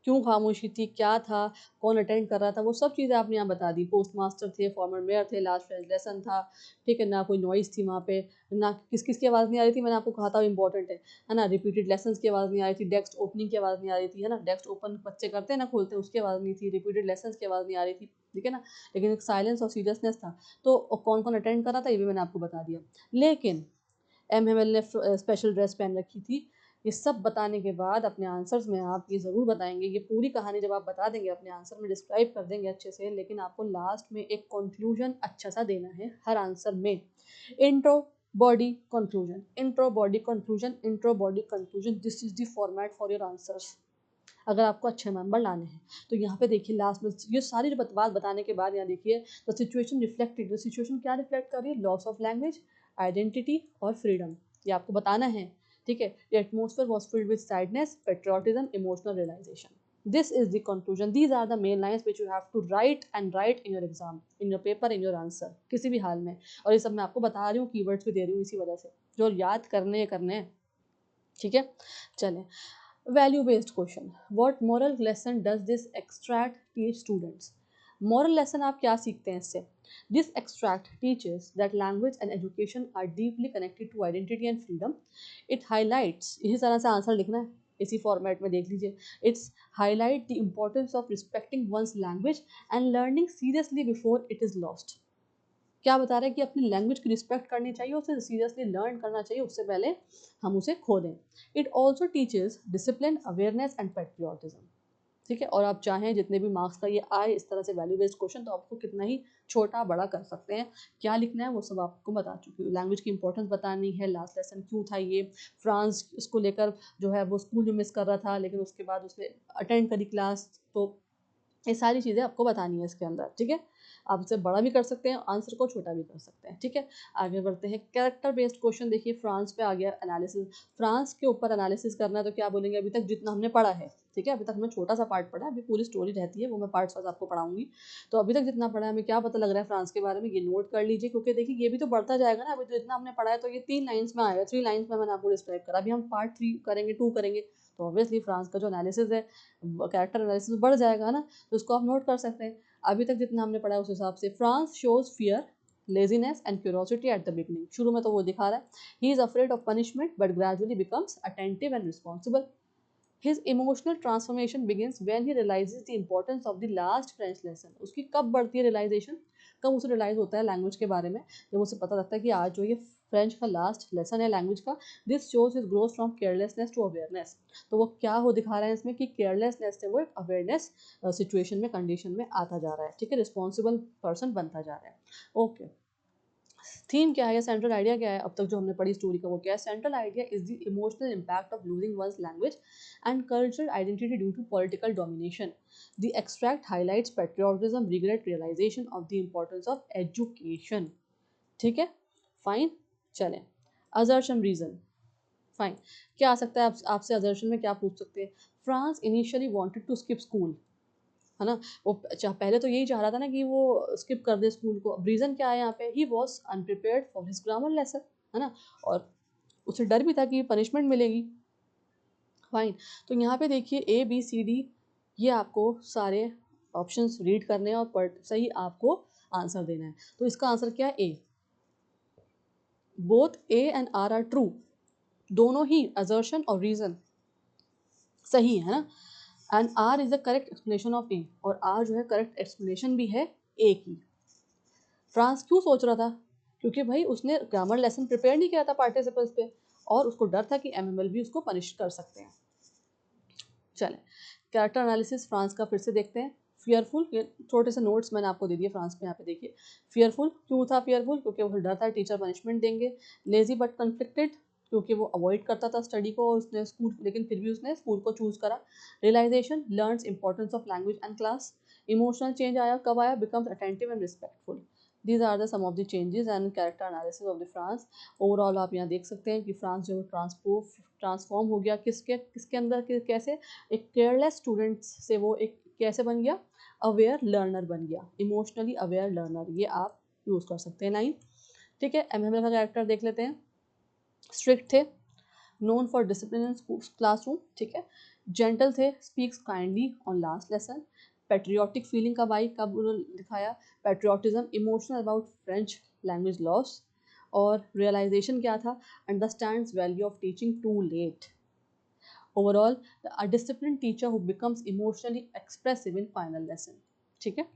क्यों खामोशी थी, क्या था, कौन अटेंड कर रहा था, वो सब चीज़ें आपने यहाँ बता दी। पोस्ट मास्टर थे, फॉर्मर मेयर थे, लास्ट फ्रेंच लेसन था, ठीक है ना, कोई नॉइज़ थी वहाँ पे, ना किस किस की आवाज़ नहीं आ रही थी, मैंने आपको कहा था इंपॉर्टेंट है ना, रिपीटेड लेसन्स की आवाज़ नहीं आ रही थी, डेस्क ओपनिंग की आवाज़ नहीं आ रही थी, है ना, डेस्क ओपन बच्चे करते हैं ना, खोलते हैं, उसकी आवाज़ नहीं थी, रिपीटेड लेसन्स की आवाज़ नहीं आ रही थी, ठीक है ना, लेकिन एक साइलेंस और सीरियसनेस था। तो कौन कौन अटेंड कर रहा था ये भी मैंने आपको बता दिया। लेकिन एमएमएल ने स्पेशल ड्रेस पहन रखी थी। ये सब बताने के बाद अपने आंसर्स में आप ये ज़रूर बताएंगे, ये पूरी कहानी जब आप बता देंगे अपने आंसर में डिस्क्राइब कर देंगे अच्छे से, लेकिन आपको लास्ट में एक कंक्लूजन अच्छा सा देना है हर आंसर में। Intro, body, conclusion, intro, body, conclusion, intro, body, conclusion, this is the format for your answers अगर आपको अच्छे नंबर लाने हैं। तो यहाँ पे देखिए लास्ट में ये सारी जो बात बताने के बाद यहाँ देखिए the situation reflected, the situation क्या रिफ्लेक्ट कर रही है, लॉस ऑफ लैंग्वेज, आइडेंटिटी और फ्रीडम, ये आपको बताना है, ठीक है। The atmosphere was filled with sadness, patriotism, emotional realization, this is the conclusion, these are the main lines which you have to write and write in your exam, in your paper, in your answer, किसी भी हाल में। और ये सब मैं आपको बता रही हूँ, कीवर्ड्स भी दे रही हूँ इसी वजह से, जो याद करने हैं, ठीक है। चलें, value based question, what moral lesson does this extract teach students, moral lesson आप क्या सीखते हैं इससे। This extract teachers that language and education are deeply connected to identity and freedom, it highlights, इसी तरह से आंसर लिखना है, इसी फॉर्मेट में देख लीजिए, it's highlight the importance of respecting one's language and learning seriously before it is lost, क्या बता रहे हैं कि अपनी लैंग्वेज की रिस्पेक्ट करनी चाहिए, उसे सीरियसली लर्न करना चाहिए, उससे पहले हम उसे खो दें। It also teaches discipline, awareness and patriotism, ठीक है। और आप चाहें जितने भी मार्क्स का ये आए इस तरह से वैल्यू बेस्ड क्वेश्चन, तो आपको कितना ही छोटा बड़ा कर सकते हैं, क्या लिखना है वो सब आपको बता चुकी हूँ। लैंग्वेज की इंपॉर्टेंस बतानी है, लास्ट लेसन क्यों था ये, फ्रांस इसको लेकर जो है वो स्कूल जो मिस कर रहा था लेकिन उसके बाद उसने अटेंड करी क्लास, तो ये सारी चीज़ें आपको बतानी है इसके अंदर, ठीक है। आप इसे बड़ा भी कर सकते हैं, आंसर को छोटा भी कर सकते हैं, ठीक है। आगे बढ़ते हैं, कैरेक्टर बेस्ड क्वेश्चन देखिए, फ्रांस पे आ गया एनालिसिस, फ्रांस के ऊपर एनालिसिस करना है, तो क्या बोलेंगे, अभी तक जितना हमने पढ़ा है, ठीक है, अभी तक हमने छोटा सा पार्ट पढ़ा है, अभी पूरी स्टोरी रहती है वो मैं पार्ट्स वाइज आपको पढ़ाऊंगी। तो अभी तक जितना पढ़ा है, हमें क्या पता लग रहा है फ्रांस के बारे में, ये नोट कर लीजिए, क्योंकि देखिए ये भी तो बढ़ता जाएगा ना, अभी तो इतना हमने पढ़ा है तो ये 3 लाइन्स में आएगा, 3 लाइन्स में मैंने आपको डिस्क्राइब करा, अभी हम पार्ट 3 करेंगे, 2 करेंगे, तो ऑब्वियसली फ्रांस का जो एनालिसिस है, कैरेक्टर एनालिसिस बढ़ जाएगा ना, तो उसको आप नोट कर सकते हैं। अभी तक जितना हमने पढ़ा है उस हिसाब से, France shows fear, laziness and curiosity at the beginning, शुरू में तो वो दिखा रहा है, he is afraid of punishment but gradually becomes attentive and responsible, his emotional transformation begins when he realizes the importance of the last French lesson, उसकी कब बढ़ती है रियलाइजेशन, कब उसे रियलाइज होता है लैंग्वेज के बारे में, जब उसे पता लगता है कि आज जो ये फ्रेंच का लास्ट लेसन है लैंग्वेज का, this shows his growth from carelessness to awareness, तो वो क्या हो दिखा रहा है इसमें कि केयरलेसनेस से वो एक अवेयरनेस सिचुएशन में, कंडीशन में आता जा रहा है, ठीक है, रिस्पॉन्सिबल पर्सन बनता जा रहा है। ओके, थीम क्या है या सेंट्रल आइडिया क्या है अब तक जो हमने पढ़ी स्टोरी का, वो क्या है, central idea is the emotional impact of losing one's language and cultural identity due to political domination, the extract highlights patriotism, regret, realization of the importance of education, ठीक है फाइन। चलें, असर्शन रीजन, फाइन, क्या आ सकता है आपसे assertion में क्या पूछ सकते हैं, Franz initially wanted to skip school, है ना, वो पहले तो यही चाह रहा था ना कि वो स्किप कर दे स्कूल को, अब रीज़न क्या है यहाँ पे, he was अनप्रिपेयर्ड for his grammar lesson, है ना, और उसे डर भी था कि पनिशमेंट मिलेगी, फाइन। तो यहाँ पे देखिए ABCD, ये आपको सारे ऑप्शंस रीड करने हैं और सही आपको आंसर देना है, तो इसका आंसर क्या है, A, both A and R are true, दोनों ही असर्शन और रीज़न सही है ना, and R is the correct explanation of A, और R जो है करेक्ट एक्सप्लेनेशन भी है A की। फ्रांस क्यों सोच रहा था, क्योंकि भाई उसने ग्रामर लेसन प्रिपेयर नहीं किया था पार्टिसिपल्स पे, और उसको डर था कि MML भी उसको पनिश कर सकते हैं। चलें, कैरेक्टर एनालिसिस फ्रांस का फिर से देखते हैं, फियरफुल, छोटे से नोट्स मैंने आपको दे दिए फ्रांस पे, यहाँ पे देखिए, फियरफुल क्यों था फियरफुल, क्योंकि वो डर था टीचर पनिशमेंट देंगे, लेजी बट कन्फ्लिक्टेड, क्योंकि वो अवॉइड करता था स्टडी को, उसने स्कूल, लेकिन फिर भी उसने स्कूल को चूज़ करा। Realization, learns importance of language and class. Emotional change आया, कब आया? Becomes attentive and respectful. These are the some of the changes and character analysis of the Franz. Overall आप यहाँ देख सकते हैं कि फ्रांस जो ट्रांसफॉर्म हो गया किसके किसके अंदर, कैसे एक केयरलेस स्टूडेंट से वो एक कैसे बन गया? अवेयर लर्नर बन गया, इमोशनली अवेयर लर्नर। ये आप यूज़ कर सकते हैं लाइन। ठीक है, एमएमएल का कैरेक्टर देख लेते हैं। स्ट्रिक्ट थे, known for discipline in classroom. ठीक है, जेंटल थे, speaks kindly on last lesson. Patriotic feeling कब आई, कब उन्होंने दिखाया? Patriotism, emotional about French language loss. और रियलाइजेशन क्या था? Understands value of teaching too late. Overall a discipline teacher who becomes emotionally expressive in final lesson. ठीक है,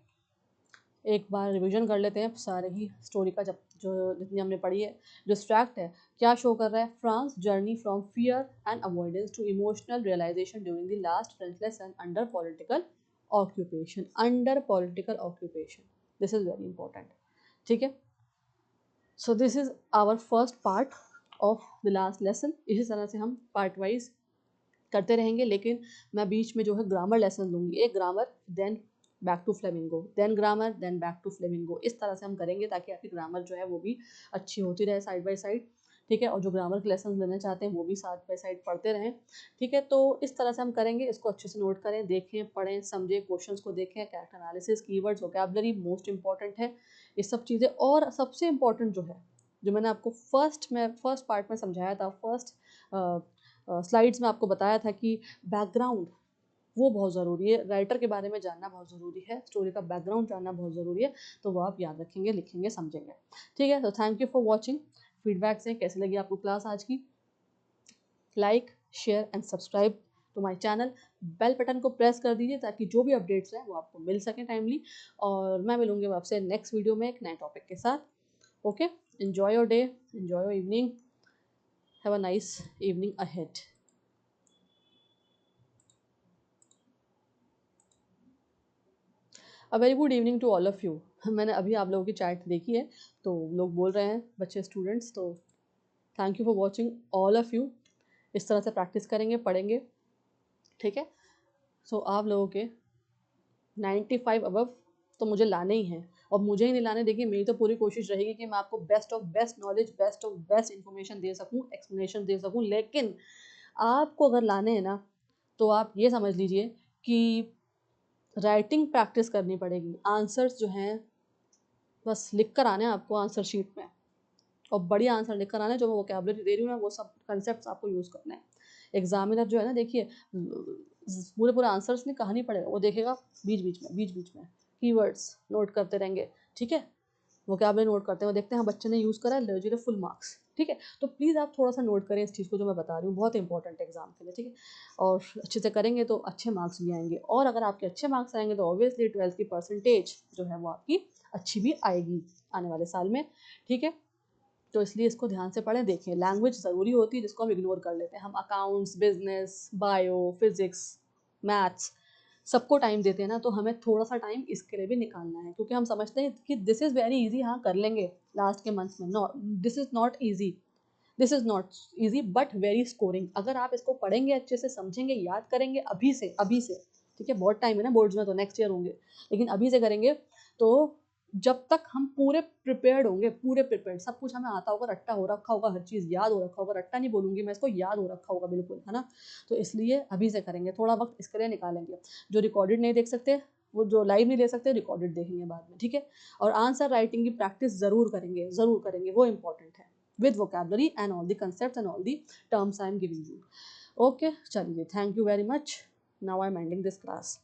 एक बार रिवीजन कर लेते हैं सारे ही स्टोरी का, जब जो जितनी हमने पढ़ी है। डिस्ट्रैक्ट है, क्या शो कर रहा है? Franz journey from fear and avoidance to emotional realization during the last French lesson under political occupation. Under political occupation, this is very important. ठीक है, so this is our first part of the last lesson. इसी तरह से हम part wise करते रहेंगे, लेकिन मैं बीच में जो है ग्रामर लेसन दूंगी, एक grammar then back to Flamingo, then grammar then back to Flamingo. इस तरह से हम करेंगे ताकि आपकी ग्रामर जो है वो भी अच्छी होती रहे साइड बाय साइड। ठीक है, और जो ग्रामर के लेसन लेना चाहते हैं वो भी साइड बाय साइड पढ़ते रहें। ठीक है, तो इस तरह से हम करेंगे। इसको अच्छे से नोट करें, देखें, पढ़ें, समझें, क्वेश्चंस को देखें, character analysis, keywords, vocabulary most important है ये सब चीज़ें। और सबसे इम्पॉर्टेंट जो है, जो मैंने आपको फर्स्ट पार्ट में समझाया था, फर्स्ट स्लाइड्स में आपको बताया था कि बैकग्राउंड वो बहुत ज़रूरी है। राइटर के बारे में जानना बहुत ज़रूरी है, स्टोरी का बैकग्राउंड जानना बहुत ज़रूरी है। तो वो आप याद रखेंगे, लिखेंगे, समझेंगे। ठीक है, तो thank you for watching. Feedback से कैसे लगी आपको क्लास आज की? Like, share and subscribe to my channel. Bell button को प्रेस कर दीजिए ताकि जो भी अपडेट्स हैं वो आपको मिल सकें टाइमली। और मैं मिलूंगी आपसे नेक्स्ट वीडियो में एक नए टॉपिक के साथ। Okay, enjoy your day, enjoy your evening, have a nice evening ahead. A very good evening to all of you. मैंने अभी आप लोगों की चैट देखी है, तो लोग बोल रहे हैं, बच्चे स्टूडेंट्स, तो thank you for watching all of you. इस तरह से प्रैक्टिस करेंगे, पढ़ेंगे। ठीक है, सो आप लोगों के 95 अबव तो मुझे लाने ही हैं, और मुझे ही नहीं लाने, देखिए मेरी तो पूरी कोशिश रहेगी कि मैं आपको best of best knowledge, best of best information दे सकूँ, एक्सप्लेनेशन दे सकूँ। लेकिन आपको अगर लाने हैं ना, तो आप ये समझ लीजिए कि राइटिंग प्रैक्टिस करनी पड़ेगी। आंसर्स जो हैं बस लिख कर आने हैं आपको आंसर शीट में, और बढ़िया आंसर लिख कर आना है। जो मैं वोकैबुलरी दे रही हूँ ना, वो सब कंसेप्ट आपको यूज़ करना है। एग्जामिनर जो है ना, देखिए पूरे पूरे आंसर्स नहीं, कहा नहीं पड़ेगा, वो देखेगा बीच बीच में कीवर्ड्स नोट करते रहेंगे। ठीक है, वोकैबुलरी नोट करते हैं, वो देखते हैं हाँ बच्चे ने यूज़ करा है, ले लीजिए फुल मार्क्स। ठीक है, तो प्लीज़ आप थोड़ा सा नोट करें इस चीज़ को जो मैं बता रही हूँ, बहुत इंपॉर्टेंट है एग्जाम के लिए। ठीक है, और अच्छे से करेंगे तो अच्छे मार्क्स भी आएंगे, और अगर आपके अच्छे मार्क्स आएंगे तो ऑब्वियसली 12th की परसेंटेज जो है वो आपकी अच्छी भी आएगी आने वाले साल में। ठीक है, तो इसलिए इसको ध्यान से पढ़ें, देखें। लैंग्वेज ज़रूरी होती है जिसको हम इग्नोर कर लेते हैं। हम accounts, business, bio, physics, maths सबको टाइम देते हैं ना, तो हमें थोड़ा सा टाइम इसके लिए भी निकालना है, क्योंकि हम समझते हैं कि दिस इज़ वेरी इजी, हाँ कर लेंगे लास्ट के मंथ्स में। No, this is not easy, this is not easy but very scoring. अगर आप इसको पढ़ेंगे, अच्छे से समझेंगे, याद करेंगे अभी से। ठीक है, बहुत टाइम है ना बोर्ड्स में, तो नेक्स्ट ईयर होंगे, लेकिन अभी से करेंगे तो जब तक हम पूरे प्रिपेयर्ड होंगे, पूरे प्रिपेयर्ड, सब कुछ हमें आता होगा, रट्टा हो रखा होगा, हर चीज़ याद हो रखा होगा, रट्टा नहीं बोलूँगी मैं इसको, याद हो रखा होगा बिल्कुल, है ना। तो इसलिए अभी से करेंगे, थोड़ा वक्त इसके लिए निकालेंगे। जो रिकॉर्डेड नहीं देख सकते, वो जो लाइव नहीं ले सकते, रिकॉर्डेड देखेंगे बाद में। ठीक है, और आंसर राइटिंग की प्रैक्टिस ज़रूर करेंगे, वो इंपॉर्टेंट है, with vocabulary and all the concepts and all the terms I am giving you. Okay, chaliye, thank you very much. Now I am ending this class.